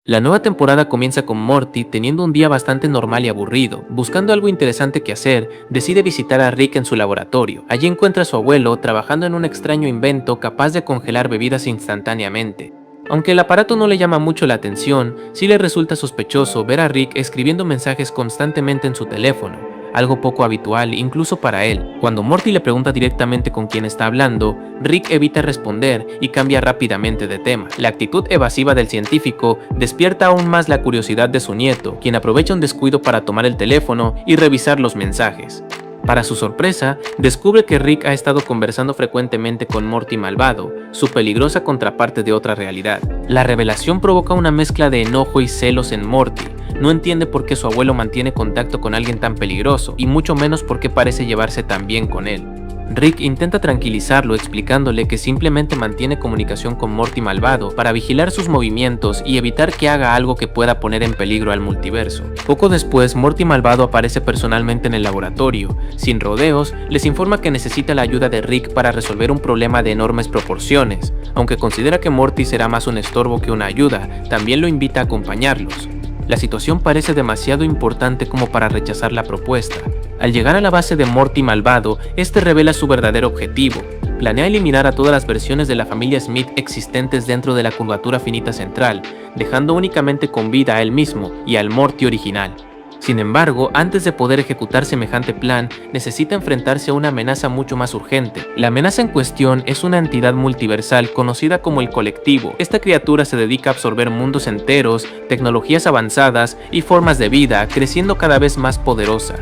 La nueva temporada comienza con Morty teniendo un día bastante normal y aburrido. Buscando algo interesante que hacer, decide visitar a Rick en su laboratorio. Allí encuentra a su abuelo trabajando en un extraño invento capaz de congelar bebidas instantáneamente. Aunque el aparato no le llama mucho la atención, sí le resulta sospechoso ver a Rick escribiendo mensajes constantemente en su teléfono, algo poco habitual incluso para él. Cuando Morty le pregunta directamente con quién está hablando, Rick evita responder y cambia rápidamente de tema. La actitud evasiva del científico despierta aún más la curiosidad de su nieto, quien aprovecha un descuido para tomar el teléfono y revisar los mensajes. Para su sorpresa, descubre que Rick ha estado conversando frecuentemente con Morty malvado, su peligrosa contraparte de otra realidad. La revelación provoca una mezcla de enojo y celos en Morty. No entiende por qué su abuelo mantiene contacto con alguien tan peligroso, y mucho menos por qué parece llevarse tan bien con él. Rick intenta tranquilizarlo explicándole que simplemente mantiene comunicación con Morty malvado para vigilar sus movimientos y evitar que haga algo que pueda poner en peligro al multiverso. Poco después, Morty malvado aparece personalmente en el laboratorio. Sin rodeos, les informa que necesita la ayuda de Rick para resolver un problema de enormes proporciones. Aunque considera que Morty será más un estorbo que una ayuda, también lo invita a acompañarlos. La situación parece demasiado importante como para rechazar la propuesta. Al llegar a la base de Morty malvado, este revela su verdadero objetivo. Planea eliminar a todas las versiones de la familia Smith existentes dentro de la curvatura finita central, dejando únicamente con vida a él mismo y al Morty original. Sin embargo, antes de poder ejecutar semejante plan, necesita enfrentarse a una amenaza mucho más urgente. La amenaza en cuestión es una entidad multiversal conocida como el Colectivo. Esta criatura se dedica a absorber mundos enteros, tecnologías avanzadas y formas de vida, creciendo cada vez más poderosa.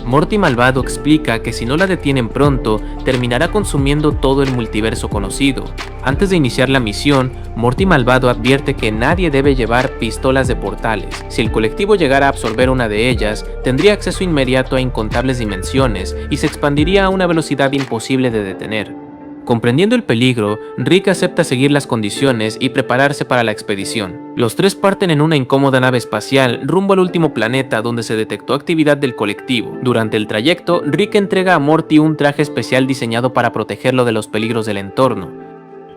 Morty malvado explica que si no la detienen pronto, terminará consumiendo todo el multiverso conocido. Antes de iniciar la misión, Morty malvado advierte que nadie debe llevar pistolas de portales. Si el colectivo llegara a absorber una de ellas, tendría acceso inmediato a incontables dimensiones y se expandiría a una velocidad imposible de detener. Comprendiendo el peligro, Rick acepta seguir las condiciones y prepararse para la expedición. Los tres parten en una incómoda nave espacial rumbo al último planeta donde se detectó actividad del colectivo. Durante el trayecto, Rick entrega a Morty un traje especial diseñado para protegerlo de los peligros del entorno.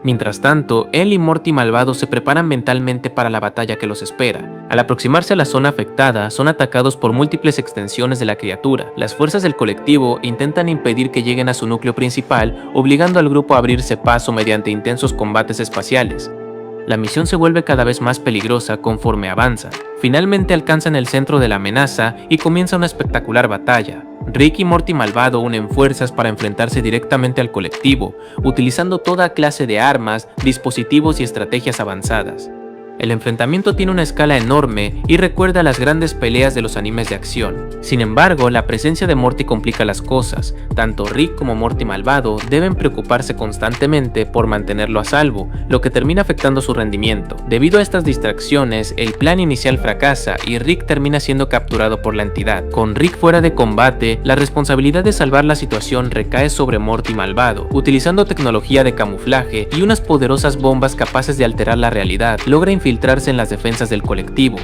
Mientras tanto, él y Morty malvado se preparan mentalmente para la batalla que los espera. Al aproximarse a la zona afectada, son atacados por múltiples extensiones de la criatura. Las fuerzas del colectivo intentan impedir que lleguen a su núcleo principal, obligando al grupo a abrirse paso mediante intensos combates espaciales. La misión se vuelve cada vez más peligrosa conforme avanza. Finalmente alcanzan el centro de la amenaza y comienza una espectacular batalla. Rick y Morty malvado unen fuerzas para enfrentarse directamente al colectivo, utilizando toda clase de armas, dispositivos y estrategias avanzadas. El enfrentamiento tiene una escala enorme y recuerda a las grandes peleas de los animes de acción. Sin embargo, la presencia de Morty complica las cosas. Tanto Rick como Morty malvado deben preocuparse constantemente por mantenerlo a salvo, lo que termina afectando su rendimiento. Debido a estas distracciones, el plan inicial fracasa y Rick termina siendo capturado por la entidad. Con Rick fuera de combate, la responsabilidad de salvar la situación recae sobre Morty malvado. Utilizando tecnología de camuflaje y unas poderosas bombas capaces de alterar la realidad, logra infiltrarse en las defensas del colectivo.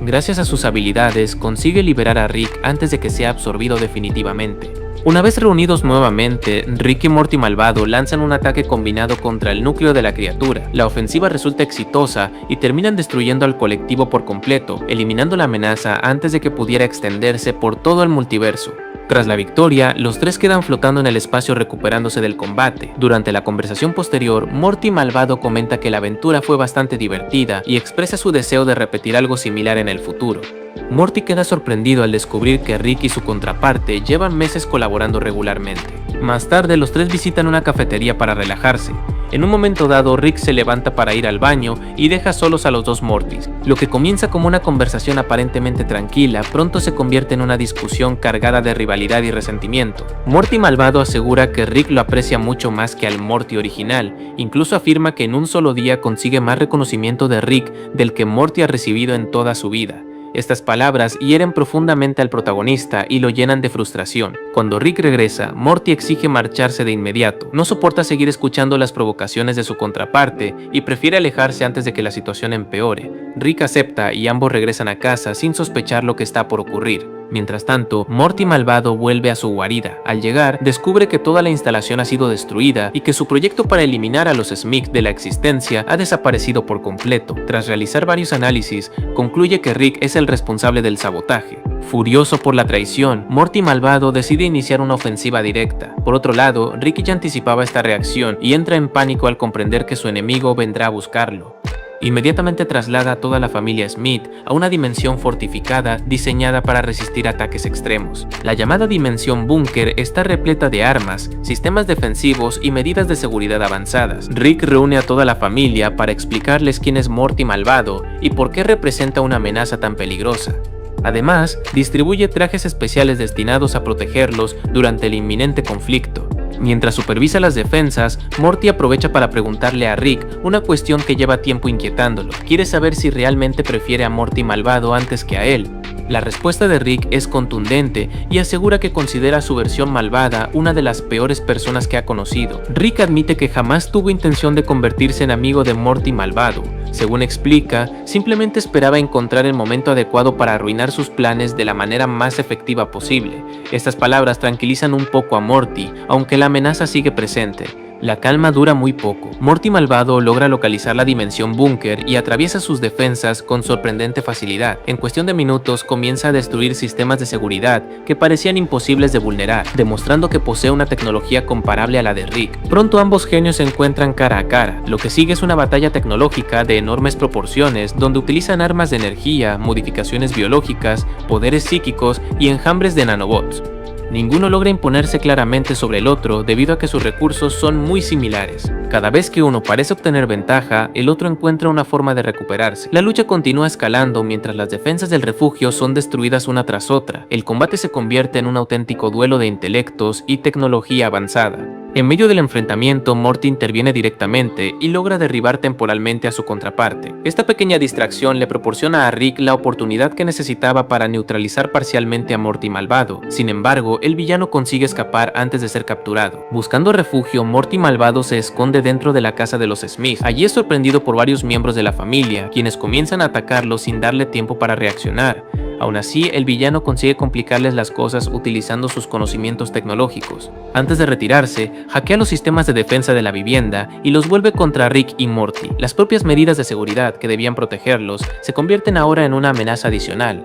Gracias a sus habilidades, consigue liberar a Rick antes de que sea absorbido definitivamente. Una vez reunidos nuevamente, Rick y Morty malvado lanzan un ataque combinado contra el núcleo de la criatura. La ofensiva resulta exitosa y terminan destruyendo al colectivo por completo, eliminando la amenaza antes de que pudiera extenderse por todo el multiverso. Tras la victoria, los tres quedan flotando en el espacio recuperándose del combate. Durante la conversación posterior, Morty malvado comenta que la aventura fue bastante divertida y expresa su deseo de repetir algo similar en el futuro. Morty queda sorprendido al descubrir que Rick y su contraparte llevan meses colaborando regularmente. Más tarde, los tres visitan una cafetería para relajarse. En un momento dado, Rick se levanta para ir al baño y deja solos a los dos Mortys. Lo que comienza como una conversación aparentemente tranquila, pronto se convierte en una discusión cargada de rivalidad y resentimiento. Morty malvado asegura que Rick lo aprecia mucho más que al Morty original, incluso afirma que en un solo día consigue más reconocimiento de Rick del que Morty ha recibido en toda su vida. Estas palabras hieren profundamente al protagonista y lo llenan de frustración. Cuando Rick regresa, Morty exige marcharse de inmediato. No soporta seguir escuchando las provocaciones de su contraparte y prefiere alejarse antes de que la situación empeore. Rick acepta y ambos regresan a casa sin sospechar lo que está por ocurrir. Mientras tanto, Morty malvado vuelve a su guarida. Al llegar, descubre que toda la instalación ha sido destruida y que su proyecto para eliminar a los Smith de la existencia ha desaparecido por completo. Tras realizar varios análisis, concluye que Rick es el responsable del sabotaje. Furioso por la traición, Morty malvado decide iniciar una ofensiva directa. Por otro lado, Rick ya anticipaba esta reacción y entra en pánico al comprender que su enemigo vendrá a buscarlo. Inmediatamente traslada a toda la familia Smith a una dimensión fortificada diseñada para resistir ataques extremos. La llamada dimensión búnker está repleta de armas, sistemas defensivos y medidas de seguridad avanzadas. Rick reúne a toda la familia para explicarles quién es Morty malvado y por qué representa una amenaza tan peligrosa. Además, distribuye trajes especiales destinados a protegerlos durante el inminente conflicto. Mientras supervisa las defensas, Morty aprovecha para preguntarle a Rick una cuestión que lleva tiempo inquietándolo. Quiere saber si realmente prefiere a Morty malvado antes que a él. La respuesta de Rick es contundente y asegura que considera su versión malvada una de las peores personas que ha conocido. Rick admite que jamás tuvo intención de convertirse en amigo de Morty malvado. Según explica, simplemente esperaba encontrar el momento adecuado para arruinar sus planes de la manera más efectiva posible. Estas palabras tranquilizan un poco a Morty, aunque la amenaza sigue presente. La calma dura muy poco. Morty malvado logra localizar la dimensión búnker y atraviesa sus defensas con sorprendente facilidad. En cuestión de minutos comienza a destruir sistemas de seguridad que parecían imposibles de vulnerar, demostrando que posee una tecnología comparable a la de Rick. Pronto ambos genios se encuentran cara a cara. Lo que sigue es una batalla tecnológica de enormes proporciones donde utilizan armas de energía, modificaciones biológicas, poderes psíquicos y enjambres de nanobots. Ninguno logra imponerse claramente sobre el otro debido a que sus recursos son muy similares. Cada vez que uno parece obtener ventaja, el otro encuentra una forma de recuperarse. La lucha continúa escalando mientras las defensas del refugio son destruidas una tras otra. El combate se convierte en un auténtico duelo de intelectos y tecnología avanzada. En medio del enfrentamiento, Morty interviene directamente y logra derribar temporalmente a su contraparte. Esta pequeña distracción le proporciona a Rick la oportunidad que necesitaba para neutralizar parcialmente a Morty malvado. Sin embargo, el villano consigue escapar antes de ser capturado. Buscando refugio, Morty malvado se esconde dentro de la casa de los Smith. Allí es sorprendido por varios miembros de la familia, quienes comienzan a atacarlo sin darle tiempo para reaccionar. Aún así, el villano consigue complicarles las cosas utilizando sus conocimientos tecnológicos. Antes de retirarse, hackea los sistemas de defensa de la vivienda y los vuelve contra Rick y Morty. Las propias medidas de seguridad que debían protegerlos se convierten ahora en una amenaza adicional.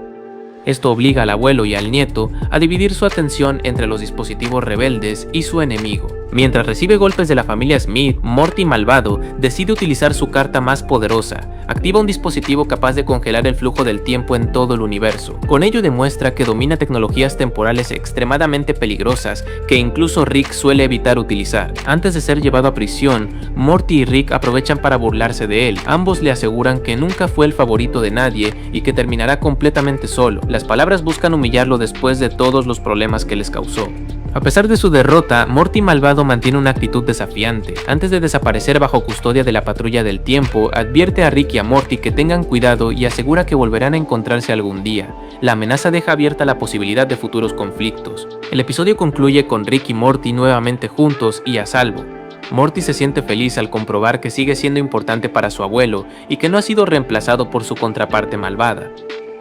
Esto obliga al abuelo y al nieto a dividir su atención entre los dispositivos rebeldes y su enemigo. Mientras recibe golpes de la familia Smith, Morty malvado decide utilizar su carta más poderosa. Activa un dispositivo capaz de congelar el flujo del tiempo en todo el universo. Con ello demuestra que domina tecnologías temporales extremadamente peligrosas que incluso Rick suele evitar utilizar. Antes de ser llevado a prisión, Morty y Rick aprovechan para burlarse de él. Ambos le aseguran que nunca fue el favorito de nadie y que terminará completamente solo. Las palabras buscan humillarlo después de todos los problemas que les causó. A pesar de su derrota, Morty malvado mantiene una actitud desafiante. Antes de desaparecer bajo custodia de la Patrulla del Tiempo, advierte a Rick y a Morty que tengan cuidado y asegura que volverán a encontrarse algún día. La amenaza deja abierta la posibilidad de futuros conflictos. El episodio concluye con Rick y Morty nuevamente juntos y a salvo. Morty se siente feliz al comprobar que sigue siendo importante para su abuelo y que no ha sido reemplazado por su contraparte malvada.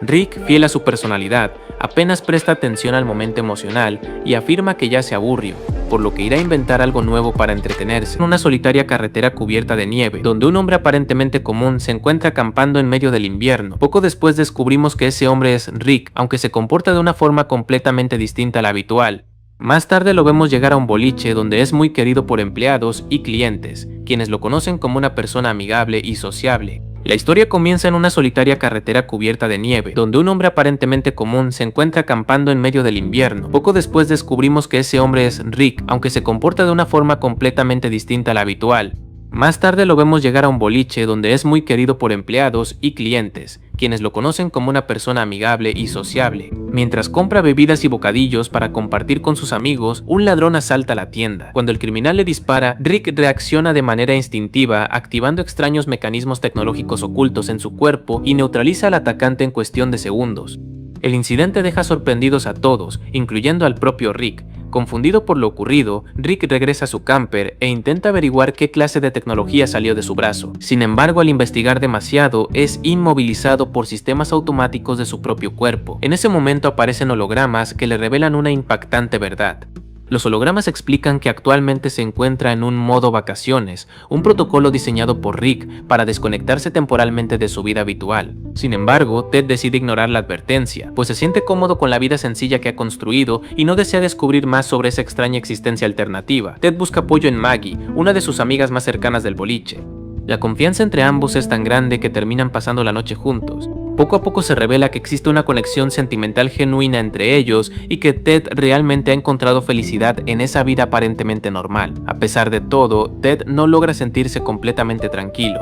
Rick, fiel a su personalidad, apenas presta atención al momento emocional y afirma que ya se aburrió, por lo que irá a inventar algo nuevo para entretenerse. En una solitaria carretera cubierta de nieve, donde un hombre aparentemente común se encuentra acampando en medio del invierno. Poco después descubrimos que ese hombre es Rick, aunque se comporta de una forma completamente distinta a la habitual. Más tarde lo vemos llegar a un boliche donde es muy querido por empleados y clientes, quienes lo conocen como una persona amigable y sociable. La historia comienza en una solitaria carretera cubierta de nieve, donde un hombre aparentemente común se encuentra acampando en medio del invierno. Poco después descubrimos que ese hombre es Rick, aunque se comporta de una forma completamente distinta a la habitual. Más tarde lo vemos llegar a un boliche donde es muy querido por empleados y clientes, quienes lo conocen como una persona amigable y sociable. Mientras compra bebidas y bocadillos para compartir con sus amigos, un ladrón asalta la tienda. Cuando el criminal le dispara, Rick reacciona de manera instintiva, activando extraños mecanismos tecnológicos ocultos en su cuerpo y neutraliza al atacante en cuestión de segundos. El incidente deja sorprendidos a todos, incluyendo al propio Rick. Confundido por lo ocurrido, Rick regresa a su camper e intenta averiguar qué clase de tecnología salió de su brazo. Sin embargo, al investigar demasiado, es inmovilizado por sistemas automáticos de su propio cuerpo. En ese momento aparecen hologramas que le revelan una impactante verdad. Los hologramas explican que actualmente se encuentra en un modo vacaciones, un protocolo diseñado por Rick para desconectarse temporalmente de su vida habitual. Sin embargo, Ted decide ignorar la advertencia, pues se siente cómodo con la vida sencilla que ha construido y no desea descubrir más sobre esa extraña existencia alternativa. Ted busca apoyo en Maggie, una de sus amigas más cercanas del boliche. La confianza entre ambos es tan grande que terminan pasando la noche juntos. Poco a poco se revela que existe una conexión sentimental genuina entre ellos y que Ted realmente ha encontrado felicidad en esa vida aparentemente normal. A pesar de todo, Ted no logra sentirse completamente tranquilo.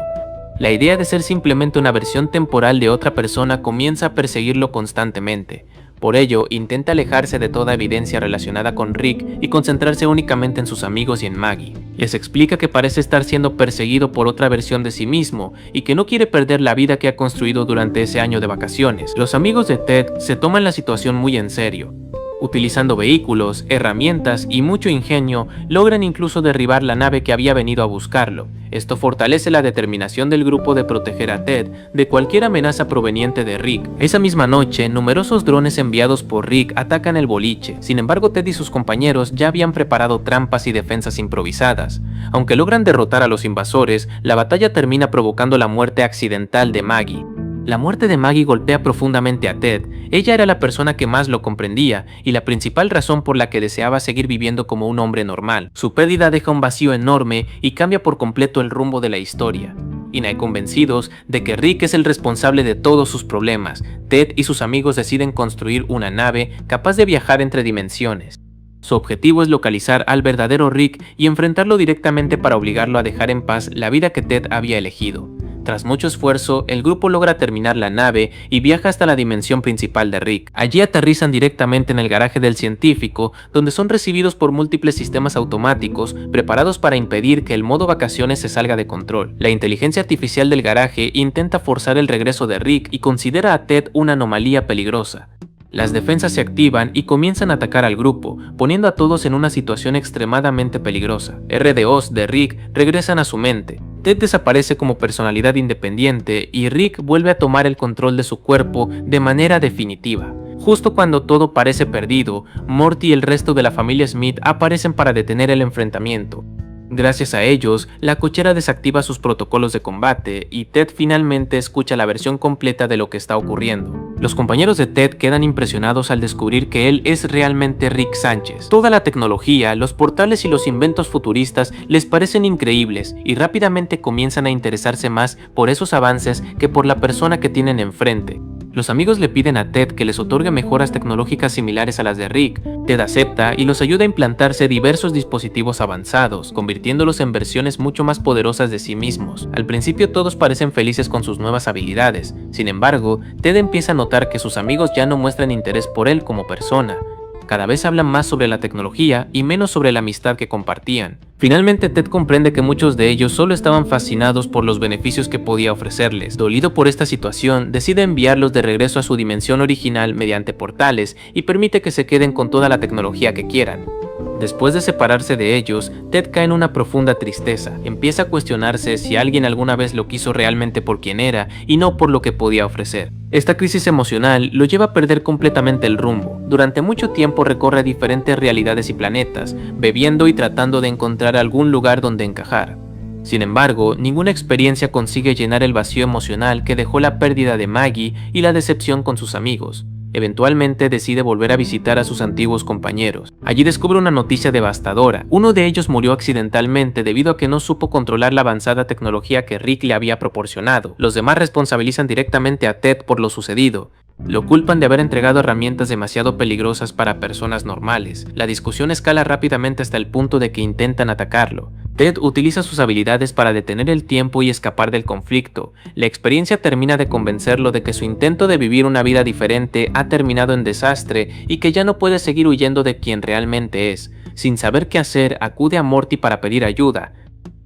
La idea de ser simplemente una versión temporal de otra persona comienza a perseguirlo constantemente. Por ello, intenta alejarse de toda evidencia relacionada con Rick y concentrarse únicamente en sus amigos y en Maggie. Les explica que parece estar siendo perseguido por otra versión de sí mismo y que no quiere perder la vida que ha construido durante ese año de vacaciones. Los amigos de Ted se toman la situación muy en serio. Utilizando vehículos, herramientas y mucho ingenio, logran incluso derribar la nave que había venido a buscarlo. Esto fortalece la determinación del grupo de proteger a Ted de cualquier amenaza proveniente de Rick. Esa misma noche, numerosos drones enviados por Rick atacan el boliche. Sin embargo, Ted y sus compañeros ya habían preparado trampas y defensas improvisadas. Aunque logran derrotar a los invasores, la batalla termina provocando la muerte accidental de Maggie. La muerte de Maggie golpea profundamente a Ted. Ella era la persona que más lo comprendía y la principal razón por la que deseaba seguir viviendo como un hombre normal. Su pérdida deja un vacío enorme y cambia por completo el rumbo de la historia. Convencidos de que Rick es el responsable de todos sus problemas, Ted y sus amigos deciden construir una nave capaz de viajar entre dimensiones. Su objetivo es localizar al verdadero Rick y enfrentarlo directamente para obligarlo a dejar en paz la vida que Ted había elegido. Tras mucho esfuerzo, el grupo logra terminar la nave y viaja hasta la dimensión principal de Rick. Allí aterrizan directamente en el garaje del científico, donde son recibidos por múltiples sistemas automáticos preparados para impedir que el modo vacaciones se salga de control. La inteligencia artificial del garaje intenta forzar el regreso de Rick y considera a Ted una anomalía peligrosa. Las defensas se activan y comienzan a atacar al grupo, poniendo a todos en una situación extremadamente peligrosa. RDOs de Rick regresan a su mente. Ted desaparece como personalidad independiente y Rick vuelve a tomar el control de su cuerpo de manera definitiva. Justo cuando todo parece perdido, Morty y el resto de la familia Smith aparecen para detener el enfrentamiento. Gracias a ellos, la cochera desactiva sus protocolos de combate y Ted finalmente escucha la versión completa de lo que está ocurriendo. Los compañeros de Ted quedan impresionados al descubrir que él es realmente Rick Sánchez. Toda la tecnología, los portales y los inventos futuristas les parecen increíbles y rápidamente comienzan a interesarse más por esos avances que por la persona que tienen enfrente. Los amigos le piden a Ted que les otorgue mejoras tecnológicas similares a las de Rick. Ted acepta y los ayuda a implantarse diversos dispositivos avanzados, convirtiéndolos en versiones mucho más poderosas de sí mismos. Al principio todos parecen felices con sus nuevas habilidades, sin embargo, Ted empieza a notar que sus amigos ya no muestran interés por él como persona. Cada vez hablan más sobre la tecnología y menos sobre la amistad que compartían. Finalmente Ted comprende que muchos de ellos solo estaban fascinados por los beneficios que podía ofrecerles. Dolido por esta situación, decide enviarlos de regreso a su dimensión original mediante portales y permite que se queden con toda la tecnología que quieran. Después de separarse de ellos, Ted cae en una profunda tristeza. Empieza a cuestionarse si alguien alguna vez lo quiso realmente por quien era y no por lo que podía ofrecer. Esta crisis emocional lo lleva a perder completamente el rumbo. Durante mucho tiempo recorre diferentes realidades y planetas, bebiendo y tratando de encontrar algún lugar donde encajar. Sin embargo, ninguna experiencia consigue llenar el vacío emocional que dejó la pérdida de Maggie y la decepción con sus amigos. Eventualmente decide volver a visitar a sus antiguos compañeros. Allí descubre una noticia devastadora. Uno de ellos murió accidentalmente debido a que no supo controlar la avanzada tecnología que Rick le había proporcionado. Los demás responsabilizan directamente a Ted por lo sucedido. Lo culpan de haber entregado herramientas demasiado peligrosas para personas normales. La discusión escala rápidamente hasta el punto de que intentan atacarlo. Ted utiliza sus habilidades para detener el tiempo y escapar del conflicto. La experiencia termina de convencerlo de que su intento de vivir una vida diferente ha terminado en desastre y que ya no puede seguir huyendo de quien realmente es. Sin saber qué hacer, acude a Morty para pedir ayuda.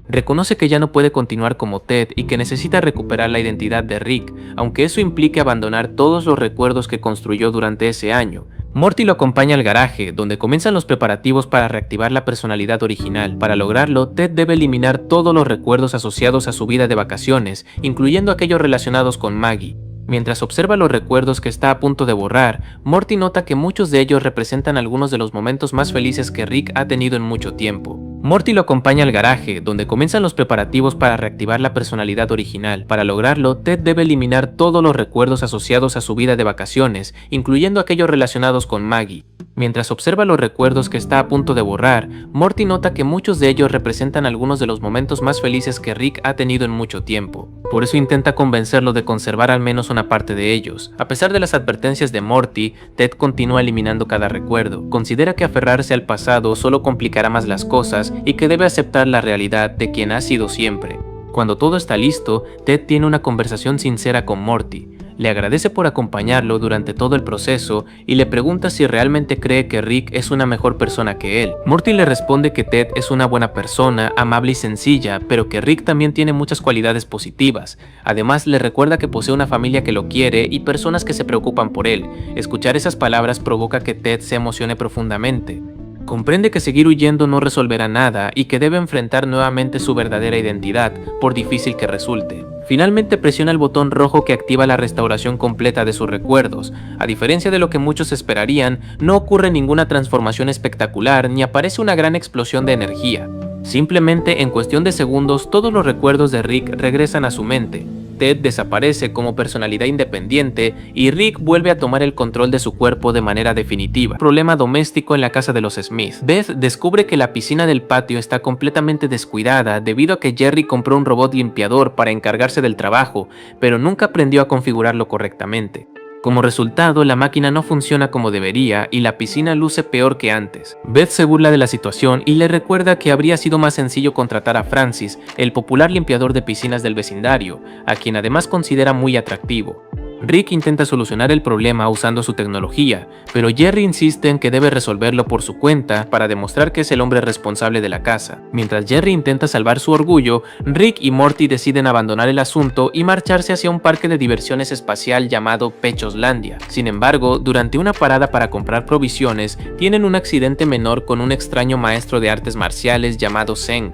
Reconoce que ya no puede continuar como Ted y que necesita recuperar la identidad de Rick, aunque eso implique abandonar todos los recuerdos que construyó durante ese año. Morty lo acompaña al garaje, donde comienzan los preparativos para reactivar la personalidad original. Para lograrlo, Ted debe eliminar todos los recuerdos asociados a su vida de vacaciones, incluyendo aquellos relacionados con Maggie. Mientras observa los recuerdos que está a punto de borrar, Morty nota que muchos de ellos representan algunos de los momentos más felices que Rick ha tenido en mucho tiempo. Morty lo acompaña al garaje, donde comienzan los preparativos para reactivar la personalidad original. Para lograrlo, Ted debe eliminar todos los recuerdos asociados a su vida de vacaciones, incluyendo aquellos relacionados con Maggie. Mientras observa los recuerdos que está a punto de borrar, Morty nota que muchos de ellos representan algunos de los momentos más felices que Rick ha tenido en mucho tiempo. Por eso intenta convencerlo de conservar al menos una parte de ellos. A pesar de las advertencias de Morty, Ted continúa eliminando cada recuerdo. Considera que aferrarse al pasado solo complicará más las cosas y que debe aceptar la realidad de quien ha sido siempre. Cuando todo está listo, Ted tiene una conversación sincera con Morty. Le agradece por acompañarlo durante todo el proceso y le pregunta si realmente cree que Rick es una mejor persona que él. Morty le responde que Ted es una buena persona, amable y sencilla, pero que Rick también tiene muchas cualidades positivas. Además, le recuerda que posee una familia que lo quiere y personas que se preocupan por él. Escuchar esas palabras provoca que Ted se emocione profundamente. Comprende que seguir huyendo no resolverá nada y que debe enfrentar nuevamente su verdadera identidad, por difícil que resulte. Finalmente presiona el botón rojo que activa la restauración completa de sus recuerdos. A diferencia de lo que muchos esperarían, no ocurre ninguna transformación espectacular ni aparece una gran explosión de energía. Simplemente en cuestión de segundos todos los recuerdos de Rick regresan a su mente. Ted desaparece como personalidad independiente y Rick vuelve a tomar el control de su cuerpo de manera definitiva. Problema doméstico en la casa de los Smith. Beth descubre que la piscina del patio está completamente descuidada debido a que Jerry compró un robot limpiador para encargarse del trabajo, pero nunca aprendió a configurarlo correctamente. Como resultado, la máquina no funciona como debería y la piscina luce peor que antes. Beth se burla de la situación y le recuerda que habría sido más sencillo contratar a Francis, el popular limpiador de piscinas del vecindario, a quien además considera muy atractivo. Rick intenta solucionar el problema usando su tecnología, pero Jerry insiste en que debe resolverlo por su cuenta para demostrar que es el hombre responsable de la casa. Mientras Jerry intenta salvar su orgullo, Rick y Morty deciden abandonar el asunto y marcharse hacia un parque de diversiones espacial llamado Pechoslandia. Sin embargo, durante una parada para comprar provisiones, tienen un accidente menor con un extraño maestro de artes marciales llamado Zeng.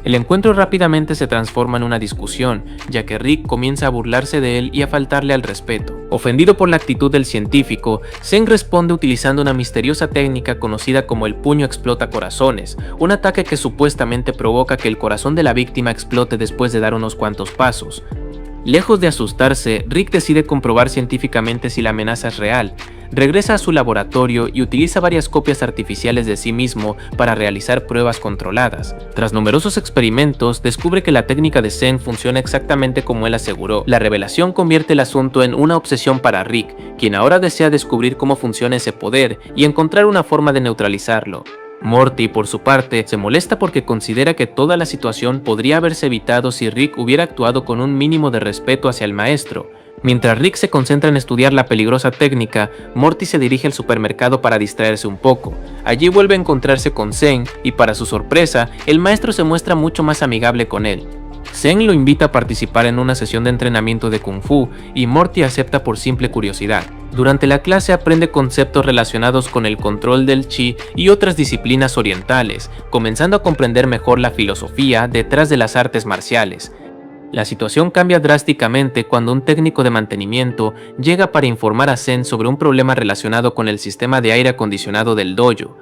El encuentro rápidamente se transforma en una discusión, ya que Rick comienza a burlarse de él y a faltarle al respeto. Ofendido por la actitud del científico, Zeng responde utilizando una misteriosa técnica conocida como el puño explota corazones, un ataque que supuestamente provoca que el corazón de la víctima explote después de dar unos cuantos pasos. Lejos de asustarse, Rick decide comprobar científicamente si la amenaza es real. Regresa a su laboratorio y utiliza varias copias artificiales de sí mismo para realizar pruebas controladas. Tras numerosos experimentos, descubre que la técnica de Zeng funciona exactamente como él aseguró. La revelación convierte el asunto en una obsesión para Rick, quien ahora desea descubrir cómo funciona ese poder y encontrar una forma de neutralizarlo. Morty, por su parte, se molesta porque considera que toda la situación podría haberse evitado si Rick hubiera actuado con un mínimo de respeto hacia el maestro. Mientras Rick se concentra en estudiar la peligrosa técnica, Morty se dirige al supermercado para distraerse un poco. Allí vuelve a encontrarse con Zeng y, para su sorpresa, el maestro se muestra mucho más amigable con él. Zeng lo invita a participar en una sesión de entrenamiento de Kung Fu y Morty acepta por simple curiosidad. Durante la clase aprende conceptos relacionados con el control del chi y otras disciplinas orientales, comenzando a comprender mejor la filosofía detrás de las artes marciales. La situación cambia drásticamente cuando un técnico de mantenimiento llega para informar a Zeng sobre un problema relacionado con el sistema de aire acondicionado del dojo.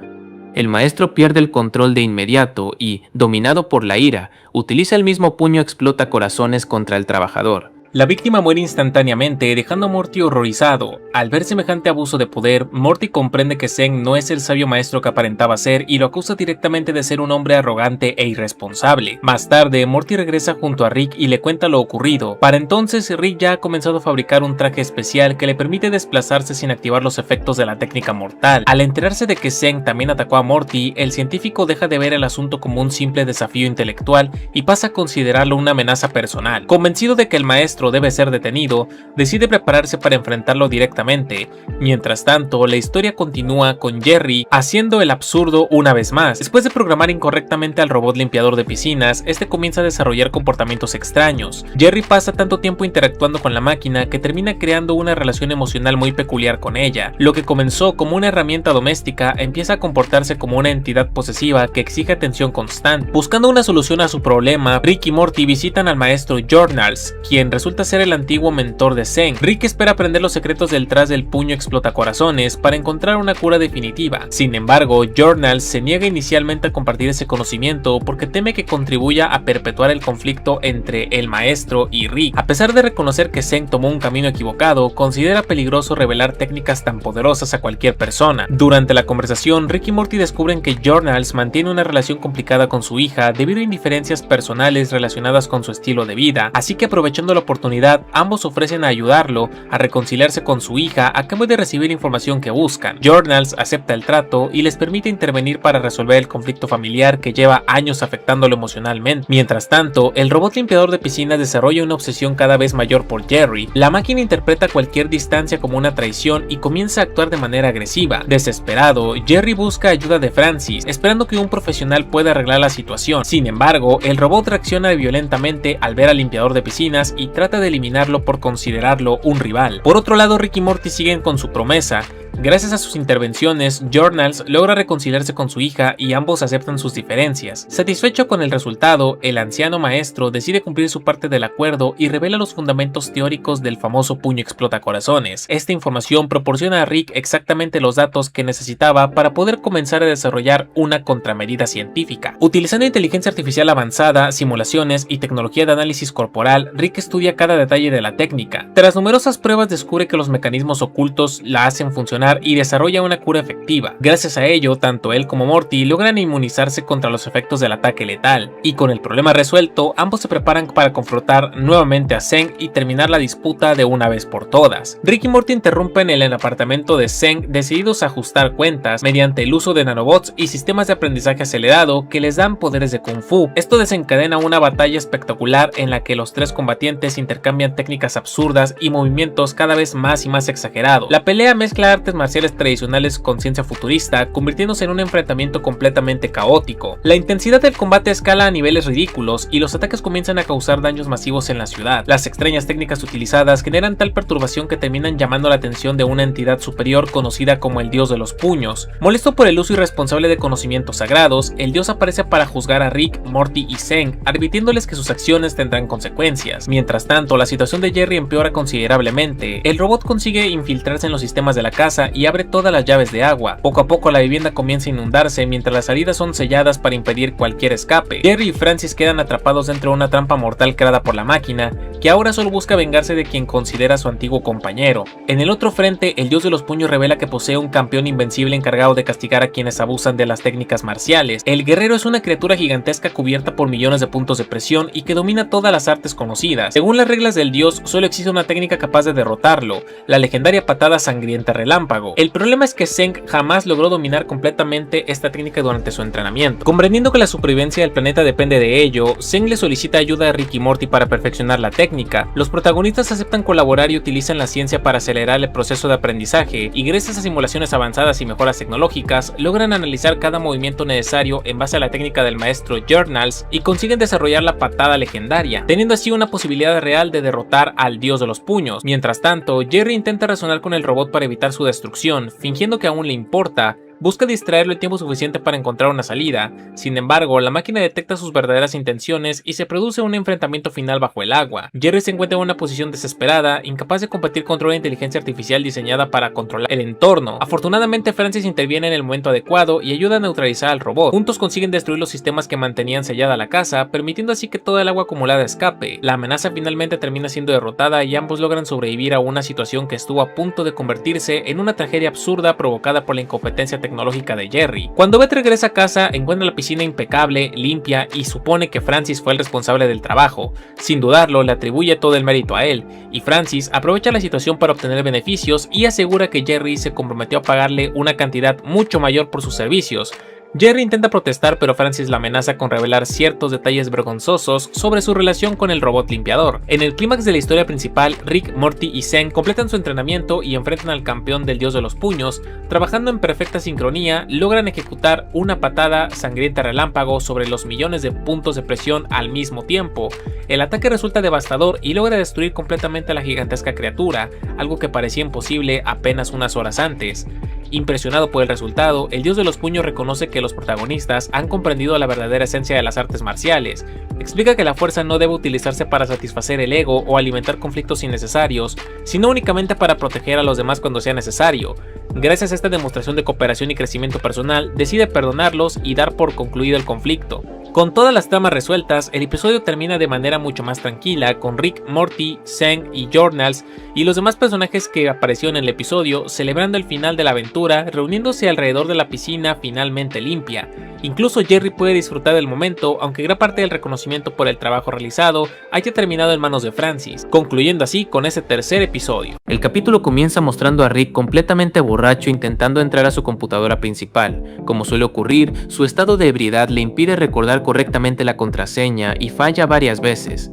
El maestro pierde el control de inmediato y, dominado por la ira, utiliza el mismo puño explota corazones contra el trabajador. La víctima muere instantáneamente, dejando a Morty horrorizado. Al ver semejante abuso de poder, Morty comprende que Zeng no es el sabio maestro que aparentaba ser y lo acusa directamente de ser un hombre arrogante e irresponsable. Más tarde, Morty regresa junto a Rick y le cuenta lo ocurrido. Para entonces, Rick ya ha comenzado a fabricar un traje especial que le permite desplazarse sin activar los efectos de la técnica mortal. Al enterarse de que Zeng también atacó a Morty, el científico deja de ver el asunto como un simple desafío intelectual y pasa a considerarlo una amenaza personal. Convencido de que el maestro maestro debe ser detenido, decide prepararse para enfrentarlo directamente. Mientras tanto, la historia continúa con Jerry haciendo el absurdo una vez más. Después de programar incorrectamente al robot limpiador de piscinas, este comienza a desarrollar comportamientos extraños. Jerry pasa tanto tiempo interactuando con la máquina que termina creando una relación emocional muy peculiar con ella. Lo que comenzó como una herramienta doméstica empieza a comportarse como una entidad posesiva que exige atención constante. Buscando una solución a su problema, Rick y Morty visitan al maestro Journals, quien resulta ser el antiguo mentor de Zeng. Rick espera aprender los secretos detrás del puño explotacorazones para encontrar una cura definitiva. Sin embargo, Journals se niega inicialmente a compartir ese conocimiento porque teme que contribuya a perpetuar el conflicto entre el maestro y Rick. A pesar de reconocer que Zeng tomó un camino equivocado, considera peligroso revelar técnicas tan poderosas a cualquier persona. Durante la conversación, Rick y Morty descubren que Journals mantiene una relación complicada con su hija debido a indiferencias personales relacionadas con su estilo de vida, así que aprovechando la oportunidad, ambos ofrecen a ayudarlo a reconciliarse con su hija a cambio de recibir información que buscan. Journals acepta el trato y les permite intervenir para resolver el conflicto familiar que lleva años afectándolo emocionalmente. Mientras tanto, el robot limpiador de piscinas desarrolla una obsesión cada vez mayor por Jerry. La máquina interpreta cualquier distancia como una traición y comienza a actuar de manera agresiva. Desesperado, Jerry busca ayuda de Francis, esperando que un profesional pueda arreglar la situación. Sin embargo, el robot reacciona violentamente al ver al limpiador de piscinas y trata de eliminarlo por considerarlo un rival. Por otro lado, Rick y Morty siguen con su promesa. Gracias a sus intervenciones, Journals logra reconciliarse con su hija y ambos aceptan sus diferencias. Satisfecho con el resultado, el anciano maestro decide cumplir su parte del acuerdo y revela los fundamentos teóricos del famoso puño explotacorazones. Esta información proporciona a Rick exactamente los datos que necesitaba para poder comenzar a desarrollar una contramedida científica. Utilizando inteligencia artificial avanzada, simulaciones y tecnología de análisis corporal, Rick estudia cada detalle de la técnica. Tras numerosas pruebas descubre que los mecanismos ocultos la hacen funcionar y desarrolla una cura efectiva. Gracias a ello, tanto él como Morty logran inmunizarse contra los efectos del ataque letal, y con el problema resuelto, ambos se preparan para confrontar nuevamente a Zeng y terminar la disputa de una vez por todas. Rick y Morty interrumpen el apartamento de Zeng decididos a ajustar cuentas mediante el uso de nanobots y sistemas de aprendizaje acelerado que les dan poderes de Kung Fu. Esto desencadena una batalla espectacular en la que los tres combatientes intercambian técnicas absurdas y movimientos cada vez más y más exagerados. La pelea mezcla artes marciales tradicionales con ciencia futurista, convirtiéndose en un enfrentamiento completamente caótico. La intensidad del combate escala a niveles ridículos y los ataques comienzan a causar daños masivos en la ciudad. Las extrañas técnicas utilizadas generan tal perturbación que terminan llamando la atención de una entidad superior conocida como el dios de los puños. Molesto por el uso irresponsable de conocimientos sagrados, el dios aparece para juzgar a Rick, Morty y Zeng, advirtiéndoles que sus acciones tendrán consecuencias. Mientras tanto, la situación de Jerry empeora considerablemente. El robot consigue infiltrarse en los sistemas de la casa y abre todas las llaves de agua. Poco a poco la vivienda comienza a inundarse mientras las salidas son selladas para impedir cualquier escape. Jerry y Francis quedan atrapados dentro de una trampa mortal creada por la máquina, que ahora solo busca vengarse de quien considera su antiguo compañero. En el otro frente, el dios de los puños revela que posee un campeón invencible encargado de castigar a quienes abusan de las técnicas marciales. El guerrero es una criatura gigantesca cubierta por millones de puntos de presión y que domina todas las artes conocidas. Según las reglas del dios, solo existe una técnica capaz de derrotarlo, la legendaria patada sangrienta relámpago. El problema es que Zeng jamás logró dominar completamente esta técnica durante su entrenamiento. Comprendiendo que la supervivencia del planeta depende de ello, Zeng le solicita ayuda a Rick y Morty para perfeccionar la técnica. Los protagonistas aceptan colaborar y utilizan la ciencia para acelerar el proceso de aprendizaje, y gracias a simulaciones avanzadas y mejoras tecnológicas, logran analizar cada movimiento necesario en base a la técnica del maestro Journals y consiguen desarrollar la patada legendaria, teniendo así una posibilidad real de derrotar al dios de los puños. Mientras tanto, Jerry intenta razonar con el robot para evitar su destrucción, fingiendo que aún le importa. Busca distraerlo el tiempo suficiente para encontrar una salida. Sin embargo, la máquina detecta sus verdaderas intenciones y se produce un enfrentamiento final bajo el agua. Jerry se encuentra en una posición desesperada, incapaz de competir contra una inteligencia artificial diseñada para controlar el entorno. Afortunadamente, Francis interviene en el momento adecuado y ayuda a neutralizar al robot. Juntos consiguen destruir los sistemas que mantenían sellada la casa, permitiendo así que toda el agua acumulada escape. La amenaza finalmente termina siendo derrotada y ambos logran sobrevivir a una situación que estuvo a punto de convertirse en una tragedia absurda provocada por la incompetencia tecnológica de Jerry. Cuando Beth regresa a casa, encuentra la piscina impecable, limpia y supone que Francis fue el responsable del trabajo. Sin dudarlo, le atribuye todo el mérito a él, y Francis aprovecha la situación para obtener beneficios y asegura que Jerry se comprometió a pagarle una cantidad mucho mayor por sus servicios. Jerry intenta protestar, pero Francis la amenaza con revelar ciertos detalles vergonzosos sobre su relación con el robot limpiador. En el clímax de la historia principal, Rick, Morty y Zen completan su entrenamiento y enfrentan al campeón del dios de los puños. Trabajando en perfecta sincronía, logran ejecutar una patada sangrienta relámpago sobre los millones de puntos de presión al mismo tiempo. El ataque resulta devastador y logra destruir completamente a la gigantesca criatura, algo que parecía imposible apenas unas horas antes. Impresionado por el resultado, el dios de los puños reconoce que los protagonistas han comprendido la verdadera esencia de las artes marciales. Explica que la fuerza no debe utilizarse para satisfacer el ego o alimentar conflictos innecesarios, sino únicamente para proteger a los demás cuando sea necesario. Gracias a esta demostración de cooperación y crecimiento personal, decide perdonarlos y dar por concluido el conflicto. Con todas las tramas resueltas, el episodio termina de manera mucho más tranquila, con Rick, Morty, Zen y Journals y los demás personajes que aparecieron en el episodio celebrando el final de la aventura, reuniéndose alrededor de la piscina finalmente limpia. Incluso Jerry puede disfrutar del momento, aunque gran parte del reconocimiento por el trabajo realizado haya terminado en manos de Francis, concluyendo así con ese tercer episodio. El capítulo comienza mostrando a Rick completamente borracho intentando entrar a su computadora principal. Como suele ocurrir, su estado de ebriedad le impide recordar correctamente la contraseña y falla varias veces.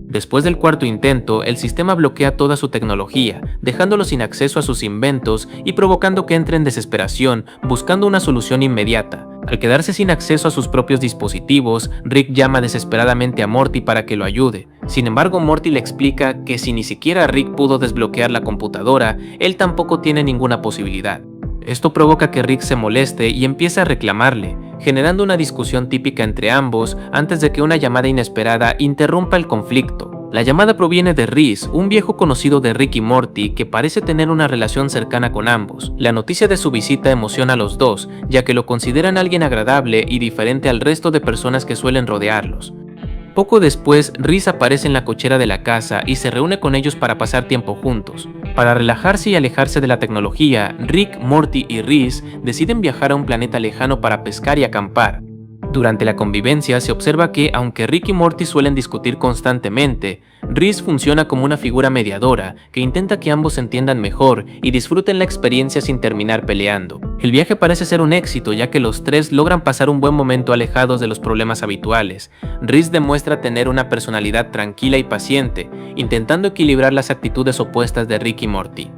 Después del cuarto intento, el sistema bloquea toda su tecnología, dejándolo sin acceso a sus inventos y provocando que entre en desesperación, buscando una solución inmediata. Al quedarse sin acceso a sus propios dispositivos, Rick llama desesperadamente a Morty para que lo ayude. Sin embargo, Morty le explica que si ni siquiera Rick pudo desbloquear la computadora, él tampoco tiene ninguna posibilidad. Esto provoca que Rick se moleste y empiece a reclamarle, generando una discusión típica entre ambos antes de que una llamada inesperada interrumpa el conflicto. La llamada proviene de Reese, un viejo conocido de Rick y Morty que parece tener una relación cercana con ambos. La noticia de su visita emociona a los dos, ya que lo consideran alguien agradable y diferente al resto de personas que suelen rodearlos. Poco después, Reese aparece en la cochera de la casa y se reúne con ellos para pasar tiempo juntos. Para relajarse y alejarse de la tecnología, Rick, Morty y Reese deciden viajar a un planeta lejano para pescar y acampar. Durante la convivencia se observa que, aunque Rick y Morty suelen discutir constantemente, Reese funciona como una figura mediadora que intenta que ambos se entiendan mejor y disfruten la experiencia sin terminar peleando. El viaje parece ser un éxito, ya que los tres logran pasar un buen momento alejados de los problemas habituales. Reese demuestra tener una personalidad tranquila y paciente, intentando equilibrar las actitudes opuestas de Rick y Morty.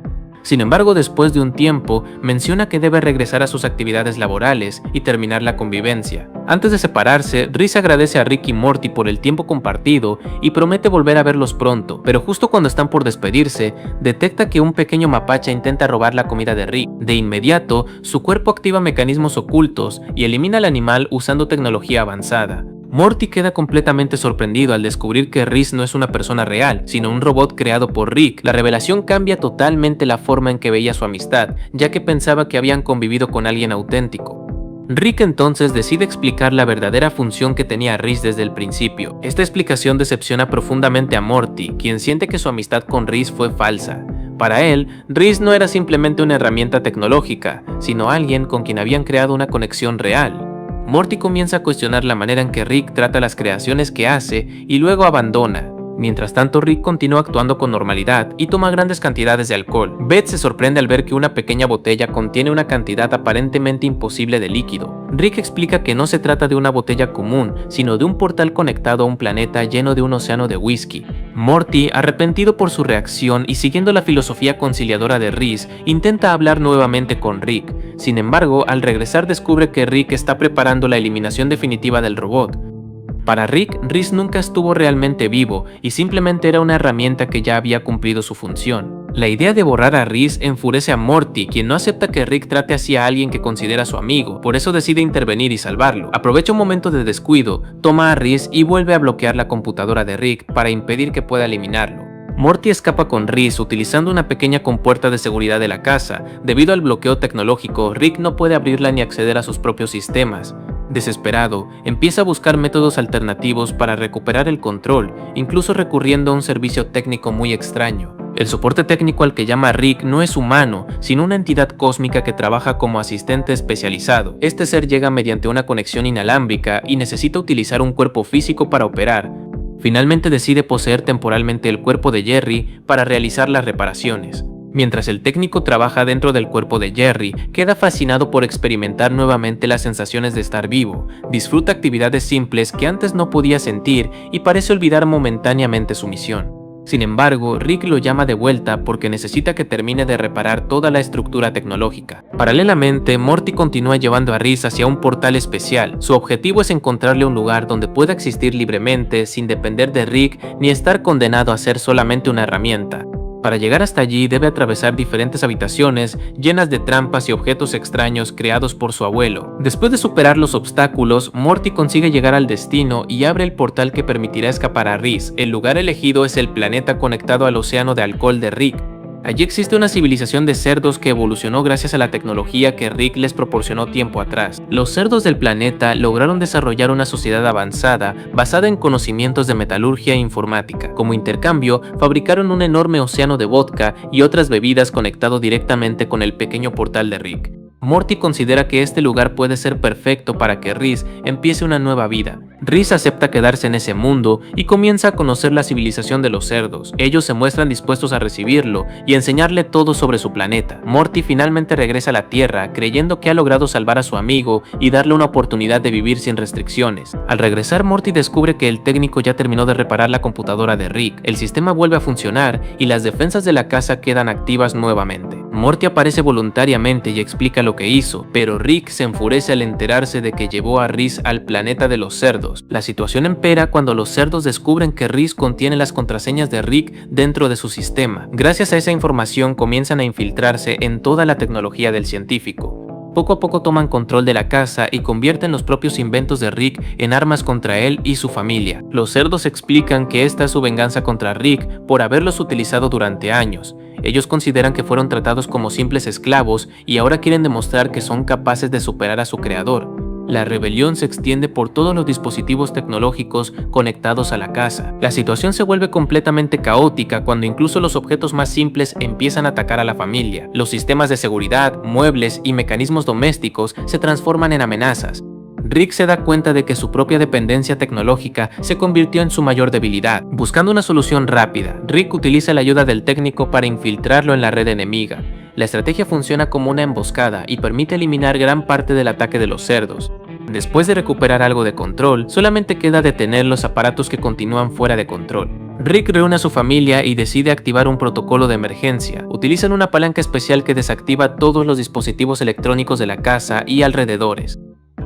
Sin embargo, después de un tiempo, menciona que debe regresar a sus actividades laborales y terminar la convivencia. Antes de separarse, Reese agradece a Rick y Morty por el tiempo compartido y promete volver a verlos pronto, pero justo cuando están por despedirse, detecta que un pequeño mapache intenta robar la comida de Rick. De inmediato, su cuerpo activa mecanismos ocultos y elimina al animal usando tecnología avanzada. Morty queda completamente sorprendido al descubrir que Reese no es una persona real, sino un robot creado por Rick. La revelación cambia totalmente la forma en que veía su amistad, ya que pensaba que habían convivido con alguien auténtico. Rick entonces decide explicar la verdadera función que tenía Reese desde el principio. Esta explicación decepciona profundamente a Morty, quien siente que su amistad con Reese fue falsa. Para él, Reese no era simplemente una herramienta tecnológica, sino alguien con quien habían creado una conexión real. Morty comienza a cuestionar la manera en que Rick trata las creaciones que hace y luego abandona. Mientras tanto, Rick continúa actuando con normalidad y toma grandes cantidades de alcohol. Beth se sorprende al ver que una pequeña botella contiene una cantidad aparentemente imposible de líquido. Rick explica que no se trata de una botella común, sino de un portal conectado a un planeta lleno de un océano de whisky. Morty, arrepentido por su reacción y siguiendo la filosofía conciliadora de Reese, intenta hablar nuevamente con Rick. Sin embargo, al regresar descubre que Rick está preparando la eliminación definitiva del robot. Para Rick, Reese nunca estuvo realmente vivo y simplemente era una herramienta que ya había cumplido su función. La idea de borrar a Reese enfurece a Morty, quien no acepta que Rick trate así a alguien que considera su amigo, por eso decide intervenir y salvarlo. Aprovecha un momento de descuido, toma a Reese y vuelve a bloquear la computadora de Rick para impedir que pueda eliminarlo. Morty escapa con Reese utilizando una pequeña compuerta de seguridad de la casa. Debido al bloqueo tecnológico, Rick no puede abrirla ni acceder a sus propios sistemas. Desesperado, empieza a buscar métodos alternativos para recuperar el control, incluso recurriendo a un servicio técnico muy extraño. El soporte técnico al que llama Rick no es humano, sino una entidad cósmica que trabaja como asistente especializado. Este ser llega mediante una conexión inalámbrica y necesita utilizar un cuerpo físico para operar. Finalmente decide poseer temporalmente el cuerpo de Jerry para realizar las reparaciones. Mientras el técnico trabaja dentro del cuerpo de Jerry, queda fascinado por experimentar nuevamente las sensaciones de estar vivo, disfruta actividades simples que antes no podía sentir y parece olvidar momentáneamente su misión. Sin embargo, Rick lo llama de vuelta porque necesita que termine de reparar toda la estructura tecnológica. Paralelamente, Morty continúa llevando a Rhys hacia un portal especial. Su objetivo es encontrarle un lugar donde pueda existir libremente, sin depender de Rick ni estar condenado a ser solamente una herramienta. Para llegar hasta allí debe atravesar diferentes habitaciones llenas de trampas y objetos extraños creados por su abuelo. Después de superar los obstáculos, Morty consigue llegar al destino y abre el portal que permitirá escapar a Rhys. El lugar elegido es el planeta conectado al océano de alcohol de Rick. Allí existe una civilización de cerdos que evolucionó gracias a la tecnología que Rick les proporcionó tiempo atrás. Los cerdos del planeta lograron desarrollar una sociedad avanzada basada en conocimientos de metalurgia e informática. Como intercambio, fabricaron un enorme océano de vodka y otras bebidas conectado directamente con el pequeño portal de Rick. Morty considera que este lugar puede ser perfecto para que Rhys empiece una nueva vida. Rhys acepta quedarse en ese mundo y comienza a conocer la civilización de los cerdos. Ellos se muestran dispuestos a recibirlo y enseñarle todo sobre su planeta. Morty finalmente regresa a la Tierra creyendo que ha logrado salvar a su amigo y darle una oportunidad de vivir sin restricciones. Al regresar, Morty descubre que el técnico ya terminó de reparar la computadora de Rick. El sistema vuelve a funcionar y las defensas de la casa quedan activas nuevamente. Morty aparece voluntariamente y explica lo que hizo, pero Rick se enfurece al enterarse de que llevó a Rhys al planeta de los cerdos. La situación empera cuando los cerdos descubren que Rhys contiene las contraseñas de Rick dentro de su sistema. Gracias a esa información comienzan a infiltrarse en toda la tecnología del científico. Poco a poco toman control de la casa y convierten los propios inventos de Rick en armas contra él y su familia. Los cerdos explican que esta es su venganza contra Rick por haberlos utilizado durante años. Ellos consideran que fueron tratados como simples esclavos y ahora quieren demostrar que son capaces de superar a su creador. La rebelión se extiende por todos los dispositivos tecnológicos conectados a la casa. La situación se vuelve completamente caótica cuando incluso los objetos más simples empiezan a atacar a la familia. Los sistemas de seguridad, muebles y mecanismos domésticos se transforman en amenazas. Rick se da cuenta de que su propia dependencia tecnológica se convirtió en su mayor debilidad. Buscando una solución rápida, Rick utiliza la ayuda del técnico para infiltrarlo en la red enemiga. La estrategia funciona como una emboscada y permite eliminar gran parte del ataque de los cerdos. Después de recuperar algo de control, solamente queda detener los aparatos que continúan fuera de control. Rick reúne a su familia y decide activar un protocolo de emergencia. Utilizan una palanca especial que desactiva todos los dispositivos electrónicos de la casa y alrededores.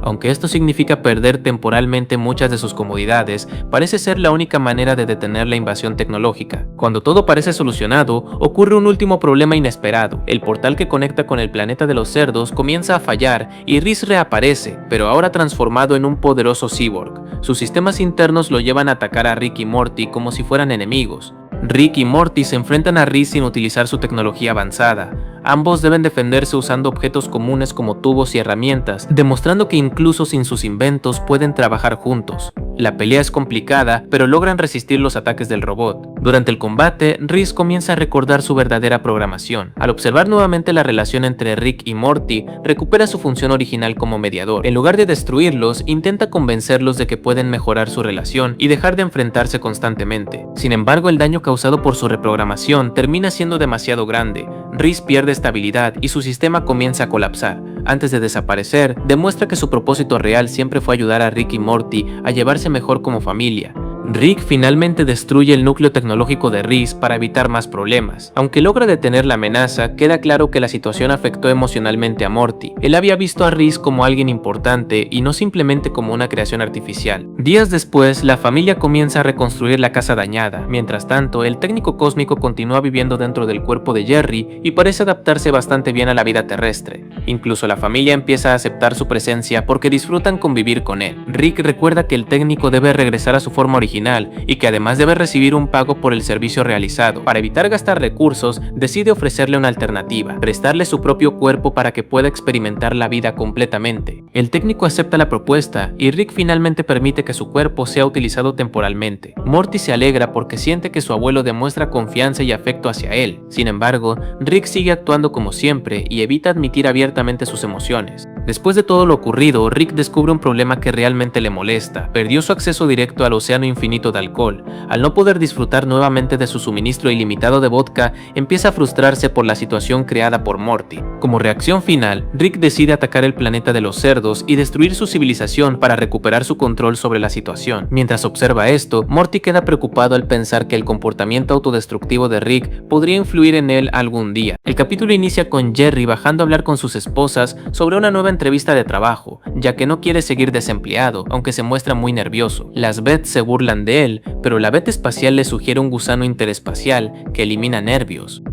Aunque esto significa perder temporalmente muchas de sus comodidades, parece ser la única manera de detener la invasión tecnológica. Cuando todo parece solucionado, ocurre un último problema inesperado. El portal que conecta con el planeta de los cerdos comienza a fallar y Rhys reaparece, pero ahora transformado en un poderoso cyborg. Sus sistemas internos lo llevan a atacar a Rick y Morty como si fueran enemigos. Rick y Morty se enfrentan a Rhys sin utilizar su tecnología avanzada. Ambos deben defenderse usando objetos comunes como tubos y herramientas, demostrando que incluso sin sus inventos pueden trabajar juntos. La pelea es complicada, pero logran resistir los ataques del robot. Durante el combate, Rhys comienza a recordar su verdadera programación. Al observar nuevamente la relación entre Rick y Morty, recupera su función original como mediador. En lugar de destruirlos, intenta convencerlos de que pueden mejorar su relación y dejar de enfrentarse constantemente. Sin embargo, el daño causado por su reprogramación termina siendo demasiado grande. Rhys pierde estabilidad y su sistema comienza a colapsar. Antes de desaparecer, demuestra que su propósito real siempre fue ayudar a Rick y Morty a llevarse mejor como familia. Rick finalmente destruye el núcleo tecnológico de Rhys para evitar más problemas. Aunque logra detener la amenaza, queda claro que la situación afectó emocionalmente a Morty. Él había visto a Rhys como alguien importante y no simplemente como una creación artificial. Días después, la familia comienza a reconstruir la casa dañada. Mientras tanto, el técnico cósmico continúa viviendo dentro del cuerpo de Jerry y parece adaptarse bastante bien a la vida terrestre. Incluso la familia empieza a aceptar su presencia porque disfrutan convivir con él. Rick recuerda que el técnico debe regresar a su forma original y que además debe recibir un pago por el servicio realizado. Para evitar gastar recursos, decide ofrecerle una alternativa, prestarle su propio cuerpo para que pueda experimentar la vida completamente. El técnico acepta la propuesta y Rick finalmente permite que su cuerpo sea utilizado temporalmente. Morty se alegra porque siente que su abuelo demuestra confianza y afecto hacia él. Sin embargo, Rick sigue actuando como siempre y evita admitir abiertamente sus emociones. Después de todo lo ocurrido, Rick descubre un problema que realmente le molesta. Perdió su acceso directo al océano infinito de alcohol. Al no poder disfrutar nuevamente de su suministro ilimitado de vodka, empieza a frustrarse por la situación creada por Morty. Como reacción final, Rick decide atacar el planeta de los cerdos y destruir su civilización para recuperar su control sobre la situación. Mientras observa esto, Morty queda preocupado al pensar que el comportamiento autodestructivo de Rick podría influir en él algún día. El capítulo inicia con Jerry bajando a hablar con sus esposas sobre una nueva entrevista de trabajo, ya que no quiere seguir desempleado, aunque se muestra muy nervioso. Las Beth se burlan de él, pero la Beth espacial le sugiere un gusano interespacial que elimina nervios.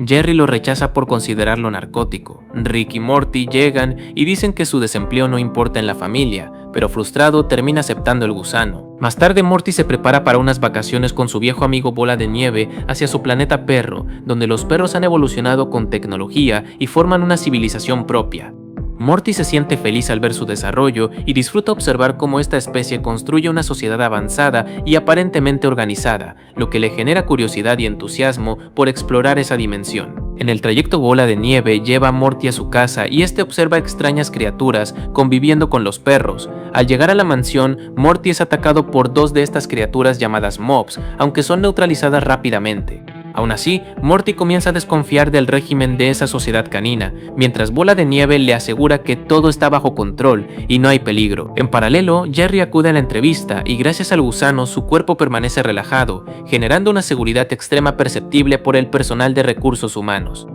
Jerry lo rechaza por considerarlo narcótico. Rick y Morty llegan y dicen que su desempleo no importa en la familia, pero frustrado termina aceptando el gusano. Más tarde Morty se prepara para unas vacaciones con su viejo amigo Bola de Nieve hacia su planeta Perro, donde los perros han evolucionado con tecnología y forman una civilización propia. Morty se siente feliz al ver su desarrollo y disfruta observar cómo esta especie construye una sociedad avanzada y aparentemente organizada, lo que le genera curiosidad y entusiasmo por explorar esa dimensión. En el trayecto Bola de Nieve lleva a Morty a su casa y este observa extrañas criaturas conviviendo con los perros. Al llegar a la mansión, Morty es atacado por dos de estas criaturas llamadas mobs, aunque son neutralizadas rápidamente. Aún así, Morty comienza a desconfiar del régimen de esa sociedad canina, mientras Bola de Nieve le asegura que todo está bajo control y no hay peligro. En paralelo, Jerry acude a la entrevista y gracias al gusano su cuerpo permanece relajado, generando una seguridad extrema perceptible por el personal de recursos humanos.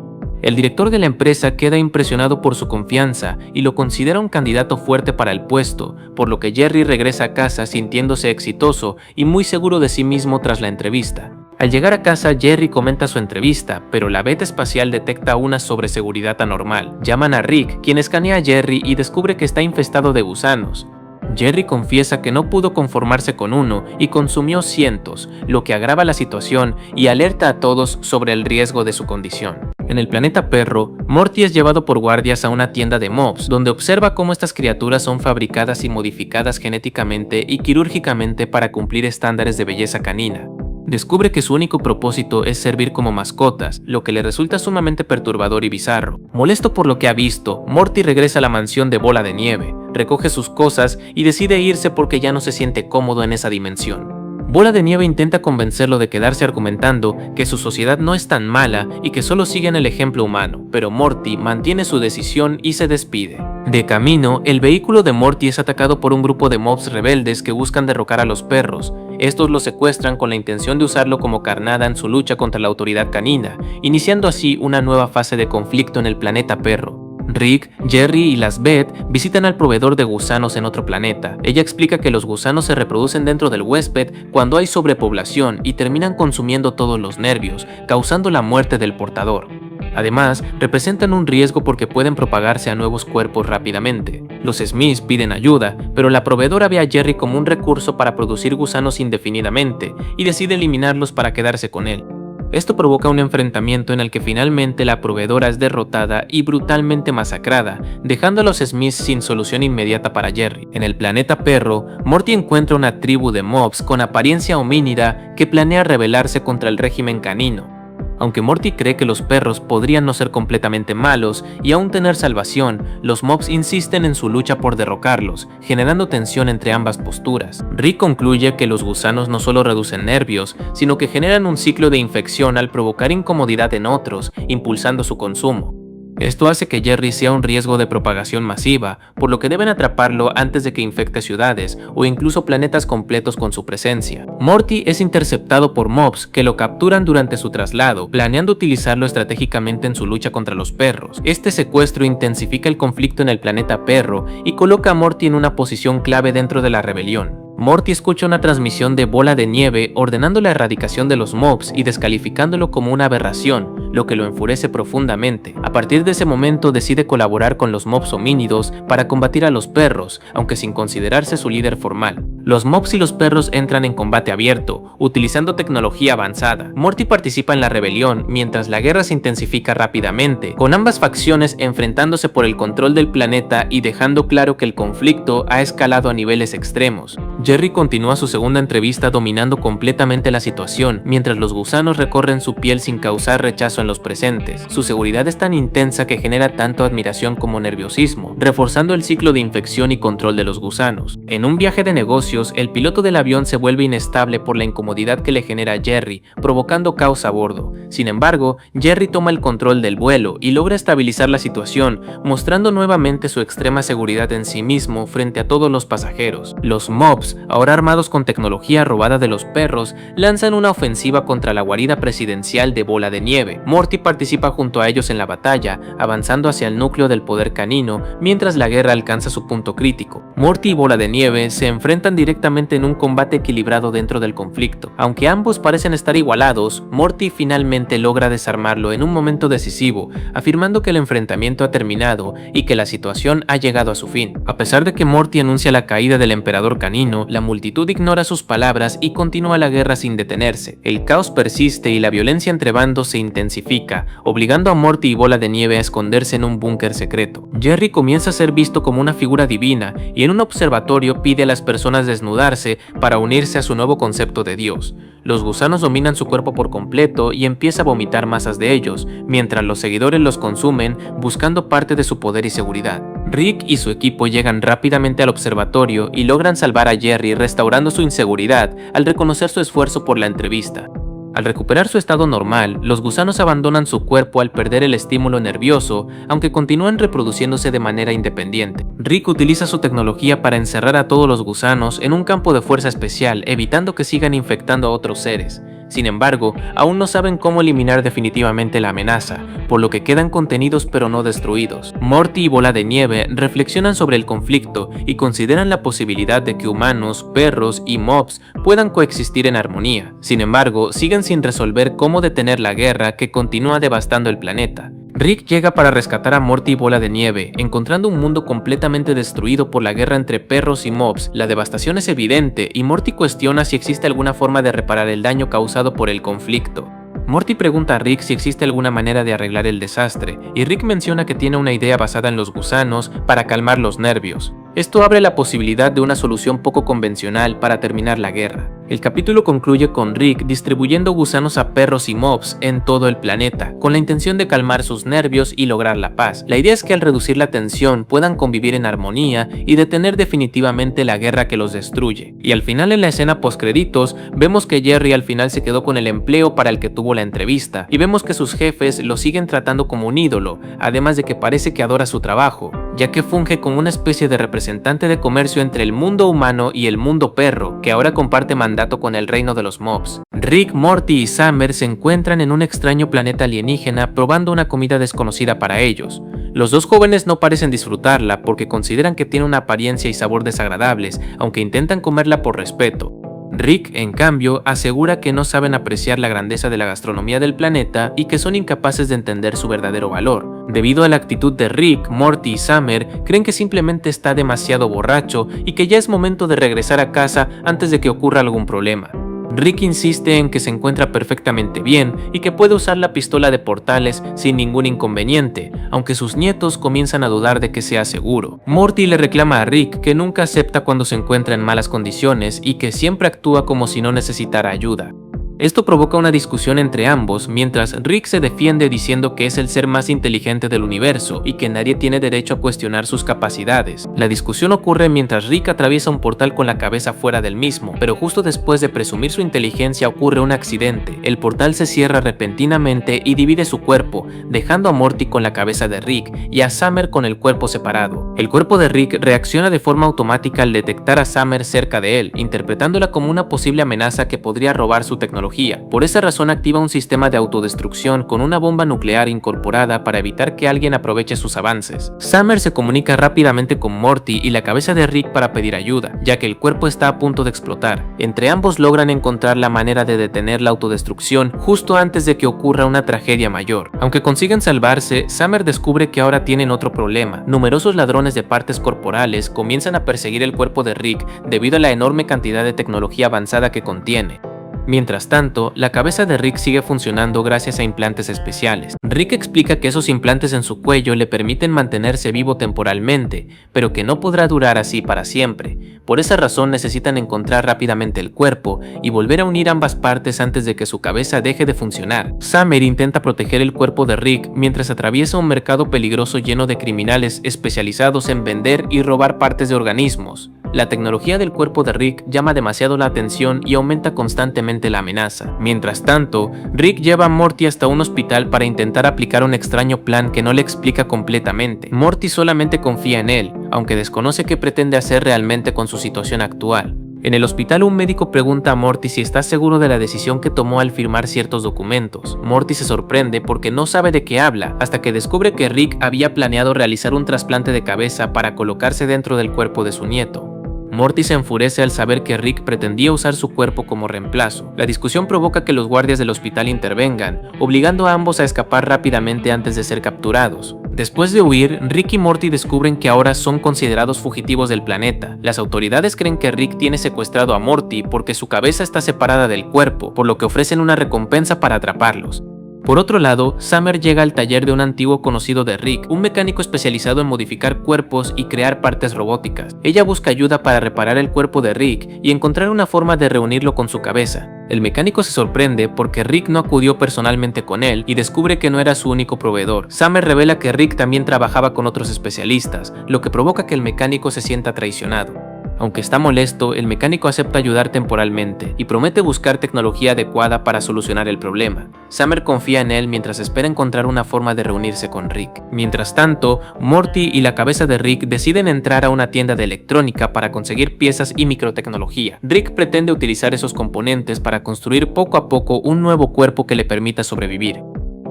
El director de la empresa queda impresionado por su confianza y lo considera un candidato fuerte para el puesto, por lo que Jerry regresa a casa sintiéndose exitoso y muy seguro de sí mismo tras la entrevista. Al llegar a casa, Jerry comenta su entrevista, pero la Beth espacial detecta una sobreseguridad anormal. Llaman a Rick, quien escanea a Jerry y descubre que está infestado de gusanos. Jerry confiesa que no pudo conformarse con uno y consumió cientos, lo que agrava la situación y alerta a todos sobre el riesgo de su condición. En el planeta Perro, Morty es llevado por guardias a una tienda de mobs, donde observa cómo estas criaturas son fabricadas y modificadas genéticamente y quirúrgicamente para cumplir estándares de belleza canina. Descubre que su único propósito es servir como mascotas, lo que le resulta sumamente perturbador y bizarro. Molesto por lo que ha visto, Morty regresa a la mansión de Bola de Nieve, recoge sus cosas y decide irse porque ya no se siente cómodo en esa dimensión. Bola de Nieve intenta convencerlo de quedarse argumentando que su sociedad no es tan mala y que solo siguen el ejemplo humano, pero Morty mantiene su decisión y se despide. De camino, el vehículo de Morty es atacado por un grupo de mobs rebeldes que buscan derrocar a los perros. Estos lo secuestran con la intención de usarlo como carnada en su lucha contra la autoridad canina, iniciando así una nueva fase de conflicto en el planeta Perro. Rick, Jerry y las Beth visitan al proveedor de gusanos en otro planeta. Ella explica que los gusanos se reproducen dentro del huésped cuando hay sobrepoblación y terminan consumiendo todos los nervios, causando la muerte del portador. Además, representan un riesgo porque pueden propagarse a nuevos cuerpos rápidamente. Los Smiths piden ayuda, pero la proveedora ve a Jerry como un recurso para producir gusanos indefinidamente y decide eliminarlos para quedarse con él. Esto provoca un enfrentamiento en el que finalmente la proveedora es derrotada y brutalmente masacrada, dejando a los Smiths sin solución inmediata para Jerry. En el planeta Perro, Morty encuentra una tribu de mobs con apariencia homínida que planea rebelarse contra el régimen canino. Aunque Morty cree que los perros podrían no ser completamente malos y aún tener salvación, los mobs insisten en su lucha por derrocarlos, generando tensión entre ambas posturas. Rick concluye que los gusanos no solo reducen nervios, sino que generan un ciclo de infección al provocar incomodidad en otros, impulsando su consumo. Esto hace que Jerry sea un riesgo de propagación masiva, por lo que deben atraparlo antes de que infecte ciudades o incluso planetas completos con su presencia. Morty es interceptado por mobs que lo capturan durante su traslado, planeando utilizarlo estratégicamente en su lucha contra los perros. Este secuestro intensifica el conflicto en el planeta Perro y coloca a Morty en una posición clave dentro de la rebelión. Morty escucha una transmisión de Bola de Nieve ordenando la erradicación de los mobs y descalificándolo como una aberración, lo que lo enfurece profundamente. A partir de ese momento decide colaborar con los mobs homínidos para combatir a los perros, aunque sin considerarse su líder formal. Los mobs y los perros entran en combate abierto, utilizando tecnología avanzada. Morty participa en la rebelión mientras la guerra se intensifica rápidamente, con ambas facciones enfrentándose por el control del planeta y dejando claro que el conflicto ha escalado a niveles extremos. Jerry continúa su segunda entrevista dominando completamente la situación, mientras los gusanos recorren su piel sin causar rechazo en los presentes. Su seguridad es tan intensa que genera tanto admiración como nerviosismo, reforzando el ciclo de infección y control de los gusanos. En un viaje de negocios, el piloto del avión se vuelve inestable por la incomodidad que le genera a Jerry, provocando caos a bordo. Sin embargo, Jerry toma el control del vuelo y logra estabilizar la situación, mostrando nuevamente su extrema seguridad en sí mismo frente a todos los pasajeros. Los mobs, ahora armados con tecnología robada de los perros, lanzan una ofensiva contra la guarida presidencial de Bola de Nieve. Morty participa junto a ellos en la batalla, avanzando hacia el núcleo del poder canino mientras la guerra alcanza su punto crítico. Morty y Bola de Nieve se enfrentan directamente en un combate equilibrado dentro del conflicto. Aunque ambos parecen estar igualados, Morty finalmente logra desarmarlo en un momento decisivo, afirmando que el enfrentamiento ha terminado y que la situación ha llegado a su fin. A pesar de que Morty anuncia la caída del emperador canino, la multitud ignora sus palabras y continúa la guerra sin detenerse. El caos persiste y la violencia entre bandos se intensifica, obligando a Morty y Bola de Nieve a esconderse en un búnker secreto. Jerry comienza a ser visto como una figura divina y en un observatorio pide a las personas desnudarse para unirse a su nuevo concepto de Dios. Los gusanos dominan su cuerpo por completo y empieza a vomitar masas de ellos, mientras los seguidores los consumen buscando parte de su poder y seguridad. Rick y su equipo llegan rápidamente al observatorio y logran salvar a Jerry restaurando su inseguridad al reconocer su esfuerzo por la entrevista. Al recuperar su estado normal, los gusanos abandonan su cuerpo al perder el estímulo nervioso, aunque continúan reproduciéndose de manera independiente. Rick utiliza su tecnología para encerrar a todos los gusanos en un campo de fuerza especial, evitando que sigan infectando a otros seres. Sin embargo, aún no saben cómo eliminar definitivamente la amenaza, por lo que quedan contenidos pero no destruidos. Morty y Bola de Nieve reflexionan sobre el conflicto y consideran la posibilidad de que humanos, perros y mobs puedan coexistir en armonía. Sin embargo, siguen sin resolver cómo detener la guerra que continúa devastando el planeta. Rick llega para rescatar a Morty y Bola de Nieve, encontrando un mundo completamente destruido por la guerra entre perros y mobs. La devastación es evidente y Morty cuestiona si existe alguna forma de reparar el daño causado por el conflicto. Morty pregunta a Rick si existe alguna manera de arreglar el desastre, y Rick menciona que tiene una idea basada en los gusanos para calmar los nervios. Esto abre la posibilidad de una solución poco convencional para terminar la guerra. El capítulo concluye con Rick distribuyendo gusanos a perros y mobs en todo el planeta, con la intención de calmar sus nervios y lograr la paz. La idea es que al reducir la tensión puedan convivir en armonía y detener definitivamente la guerra que los destruye. Y al final, en la escena postcréditos, vemos que Jerry al final se quedó con el empleo para el que tuvo la entrevista, y vemos que sus jefes lo siguen tratando como un ídolo, además de que parece que adora su trabajo, ya que funge como una especie de representante de comercio entre el mundo humano y el mundo perro, que ahora comparte mandato con el reino de los mobs. Rick, Morty y Summer se encuentran en un extraño planeta alienígena probando una comida desconocida para ellos. Los dos jóvenes no parecen disfrutarla porque consideran que tiene una apariencia y sabor desagradables, aunque intentan comerla por respeto. Rick, en cambio, asegura que no saben apreciar la grandeza de la gastronomía del planeta y que son incapaces de entender su verdadero valor. Debido a la actitud de Rick, Morty y Summer, creen que simplemente está demasiado borracho y que ya es momento de regresar a casa antes de que ocurra algún problema. Rick insiste en que se encuentra perfectamente bien y que puede usar la pistola de portales sin ningún inconveniente, aunque sus nietos comienzan a dudar de que sea seguro. Morty le reclama a Rick que nunca acepta cuando se encuentra en malas condiciones y que siempre actúa como si no necesitara ayuda. Esto provoca una discusión entre ambos, mientras Rick se defiende diciendo que es el ser más inteligente del universo y que nadie tiene derecho a cuestionar sus capacidades. La discusión ocurre mientras Rick atraviesa un portal con la cabeza fuera del mismo, pero justo después de presumir su inteligencia ocurre un accidente. El portal se cierra repentinamente y divide su cuerpo, dejando a Morty con la cabeza de Rick y a Summer con el cuerpo separado. El cuerpo de Rick reacciona de forma automática al detectar a Summer cerca de él, interpretándola como una posible amenaza que podría robar su tecnología. Por esa razón activa un sistema de autodestrucción con una bomba nuclear incorporada para evitar que alguien aproveche sus avances. Summer se comunica rápidamente con Morty y la cabeza de Rick para pedir ayuda, ya que el cuerpo está a punto de explotar. Entre ambos logran encontrar la manera de detener la autodestrucción justo antes de que ocurra una tragedia mayor. Aunque consiguen salvarse, Summer descubre que ahora tienen otro problema. Numerosos ladrones de partes corporales comienzan a perseguir el cuerpo de Rick debido a la enorme cantidad de tecnología avanzada que contiene. Mientras tanto, la cabeza de Rick sigue funcionando gracias a implantes especiales. Rick explica que esos implantes en su cuello le permiten mantenerse vivo temporalmente, pero que no podrá durar así para siempre. Por esa razón necesitan encontrar rápidamente el cuerpo y volver a unir ambas partes antes de que su cabeza deje de funcionar. Summer intenta proteger el cuerpo de Rick mientras atraviesa un mercado peligroso lleno de criminales especializados en vender y robar partes de organismos. La tecnología del cuerpo de Rick llama demasiado la atención y aumenta constantemente la amenaza. Mientras tanto, Rick lleva a Morty hasta un hospital para intentar aplicar un extraño plan que no le explica completamente. Morty solamente confía en él, aunque desconoce qué pretende hacer realmente con su situación actual. En el hospital, un médico pregunta a Morty si está seguro de la decisión que tomó al firmar ciertos documentos. Morty se sorprende porque no sabe de qué habla, hasta que descubre que Rick había planeado realizar un trasplante de cabeza para colocarse dentro del cuerpo de su nieto. Morty se enfurece al saber que Rick pretendía usar su cuerpo como reemplazo. La discusión provoca que los guardias del hospital intervengan, obligando a ambos a escapar rápidamente antes de ser capturados. Después de huir, Rick y Morty descubren que ahora son considerados fugitivos del planeta. Las autoridades creen que Rick tiene secuestrado a Morty porque su cabeza está separada del cuerpo, por lo que ofrecen una recompensa para atraparlos. Por otro lado, Summer llega al taller de un antiguo conocido de Rick, un mecánico especializado en modificar cuerpos y crear partes robóticas. Ella busca ayuda para reparar el cuerpo de Rick y encontrar una forma de reunirlo con su cabeza. El mecánico se sorprende porque Rick no acudió personalmente con él y descubre que no era su único proveedor. Summer revela que Rick también trabajaba con otros especialistas, lo que provoca que el mecánico se sienta traicionado. Aunque está molesto, el mecánico acepta ayudar temporalmente y promete buscar tecnología adecuada para solucionar el problema. Summer confía en él mientras espera encontrar una forma de reunirse con Rick. Mientras tanto, Morty y la cabeza de Rick deciden entrar a una tienda de electrónica para conseguir piezas y microtecnología. Rick pretende utilizar esos componentes para construir poco a poco un nuevo cuerpo que le permita sobrevivir.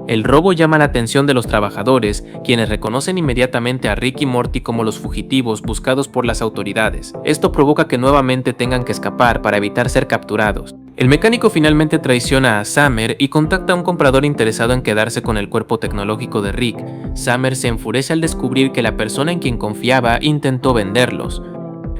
El robo llama la atención de los trabajadores, quienes reconocen inmediatamente a Rick y Morty como los fugitivos buscados por las autoridades. Esto provoca que nuevamente tengan que escapar para evitar ser capturados. El mecánico finalmente traiciona a Summer y contacta a un comprador interesado en quedarse con el cuerpo tecnológico de Rick. Summer se enfurece al descubrir que la persona en quien confiaba intentó venderlos.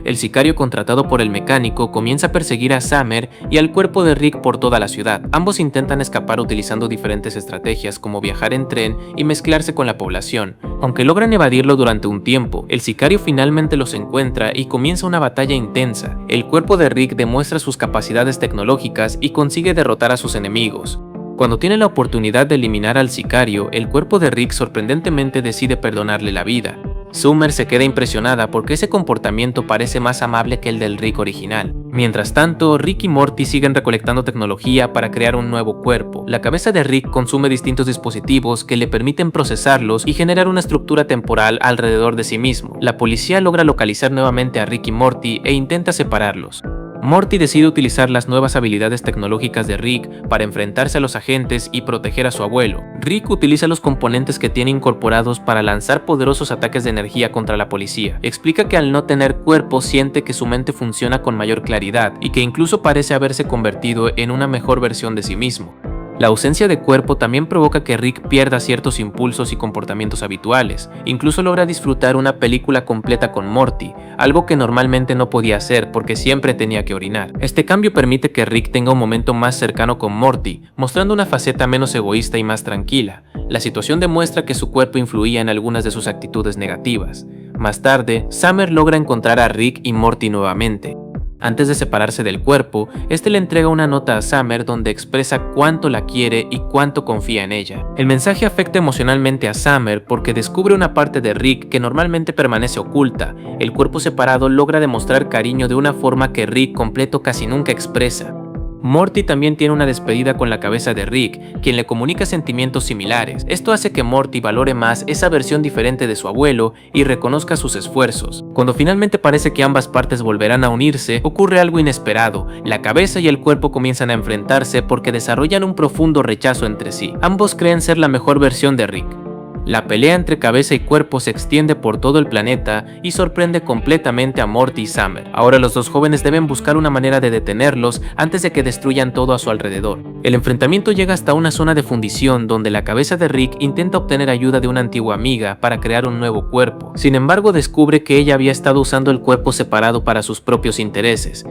El sicario contratado por el mecánico comienza a perseguir a Summer y al cuerpo de Rick por toda la ciudad. Ambos intentan escapar utilizando diferentes estrategias como viajar en tren y mezclarse con la población. Aunque logran evadirlo durante un tiempo, el sicario finalmente los encuentra y comienza una batalla intensa. El cuerpo de Rick demuestra sus capacidades tecnológicas y consigue derrotar a sus enemigos. Cuando tiene la oportunidad de eliminar al sicario, el cuerpo de Rick sorprendentemente decide perdonarle la vida. Summer se queda impresionada porque ese comportamiento parece más amable que el del Rick original. Mientras tanto, Rick y Morty siguen recolectando tecnología para crear un nuevo cuerpo. La cabeza de Rick consume distintos dispositivos que le permiten procesarlos y generar una estructura temporal alrededor de sí mismo. La policía logra localizar nuevamente a Rick y Morty e intenta separarlos. Morty decide utilizar las nuevas habilidades tecnológicas de Rick para enfrentarse a los agentes y proteger a su abuelo. Rick utiliza los componentes que tiene incorporados para lanzar poderosos ataques de energía contra la policía. Explica que al no tener cuerpo siente que su mente funciona con mayor claridad y que incluso parece haberse convertido en una mejor versión de sí mismo. La ausencia de cuerpo también provoca que Rick pierda ciertos impulsos y comportamientos habituales. Incluso logra disfrutar una película completa con Morty, algo que normalmente no podía hacer porque siempre tenía que orinar. Este cambio permite que Rick tenga un momento más cercano con Morty, mostrando una faceta menos egoísta y más tranquila. La situación demuestra que su cuerpo influía en algunas de sus actitudes negativas. Más tarde, Summer logra encontrar a Rick y Morty nuevamente. Antes de separarse del cuerpo, este le entrega una nota a Summer donde expresa cuánto la quiere y cuánto confía en ella. El mensaje afecta emocionalmente a Summer porque descubre una parte de Rick que normalmente permanece oculta. El cuerpo separado logra demostrar cariño de una forma que Rick completo casi nunca expresa. Morty también tiene una despedida con la cabeza de Rick, quien le comunica sentimientos similares. Esto hace que Morty valore más esa versión diferente de su abuelo y reconozca sus esfuerzos. Cuando finalmente parece que ambas partes volverán a unirse, ocurre algo inesperado. La cabeza y el cuerpo comienzan a enfrentarse porque desarrollan un profundo rechazo entre sí. Ambos creen ser la mejor versión de Rick. La pelea entre cabeza y cuerpo se extiende por todo el planeta y sorprende completamente a Morty y Summer. Ahora los dos jóvenes deben buscar una manera de detenerlos antes de que destruyan todo a su alrededor. El enfrentamiento llega hasta una zona de fundición donde la cabeza de Rick intenta obtener ayuda de una antigua amiga para crear un nuevo cuerpo. Sin embargo, descubre que ella había estado usando el cuerpo separado para sus propios intereses.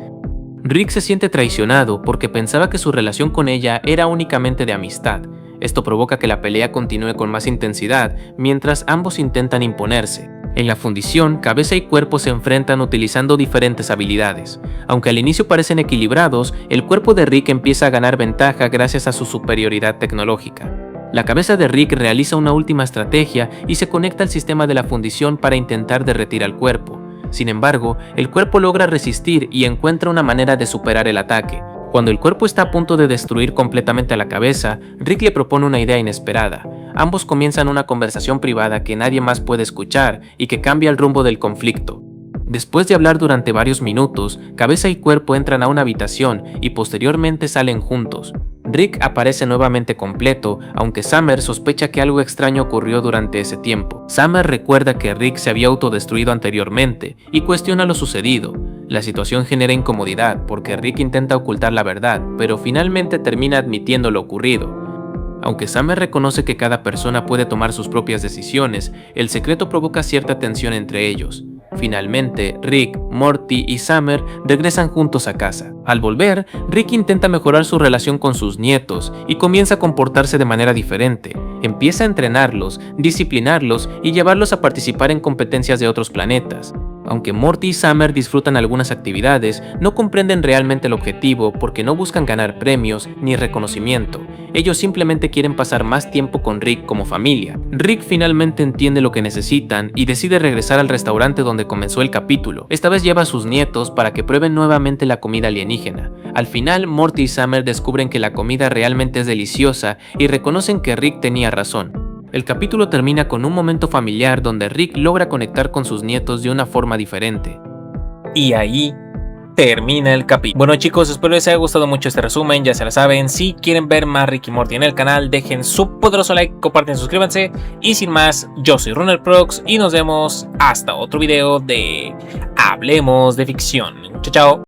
Rick se siente traicionado porque pensaba que su relación con ella era únicamente de amistad. Esto provoca que la pelea continúe con más intensidad mientras ambos intentan imponerse. En la fundición, cabeza y cuerpo se enfrentan utilizando diferentes habilidades. Aunque al inicio parecen equilibrados, el cuerpo de Rick empieza a ganar ventaja gracias a su superioridad tecnológica. La cabeza de Rick realiza una última estrategia y se conecta al sistema de la fundición para intentar derretir al cuerpo. Sin embargo, el cuerpo logra resistir y encuentra una manera de superar el ataque. Cuando el cuerpo está a punto de destruir completamente a la cabeza, Rick le propone una idea inesperada. Ambos comienzan una conversación privada que nadie más puede escuchar y que cambia el rumbo del conflicto. Después de hablar durante varios minutos, cabeza y cuerpo entran a una habitación y posteriormente salen juntos. Rick aparece nuevamente completo, aunque Summer sospecha que algo extraño ocurrió durante ese tiempo. Summer recuerda que Rick se había autodestruido anteriormente y cuestiona lo sucedido. La situación genera incomodidad porque Rick intenta ocultar la verdad, pero finalmente termina admitiendo lo ocurrido. Aunque Summer reconoce que cada persona puede tomar sus propias decisiones, el secreto provoca cierta tensión entre ellos. Finalmente, Rick, Morty y Summer regresan juntos a casa. Al volver, Rick intenta mejorar su relación con sus nietos y comienza a comportarse de manera diferente. Empieza a entrenarlos, disciplinarlos y llevarlos a participar en competencias de otros planetas. Aunque Morty y Summer disfrutan algunas actividades, no comprenden realmente el objetivo porque no buscan ganar premios ni reconocimiento. Ellos simplemente quieren pasar más tiempo con Rick como familia. Rick finalmente entiende lo que necesitan y decide regresar al restaurante donde comenzó el capítulo. Esta vez lleva a sus nietos para que prueben nuevamente la comida alienígena. Al final, Morty y Summer descubren que la comida realmente es deliciosa y reconocen que Rick tenía razón. El capítulo termina con un momento familiar donde Rick logra conectar con sus nietos de una forma diferente. Y ahí termina el capítulo. Bueno chicos, espero les haya gustado mucho este resumen. Ya se la saben, si quieren ver más Rick y Morty en el canal, dejen su poderoso like, comparten, suscríbanse. Y sin más, yo soy RunnerProx y nos vemos hasta otro video de Hablemos de Ficción. Chao, chao.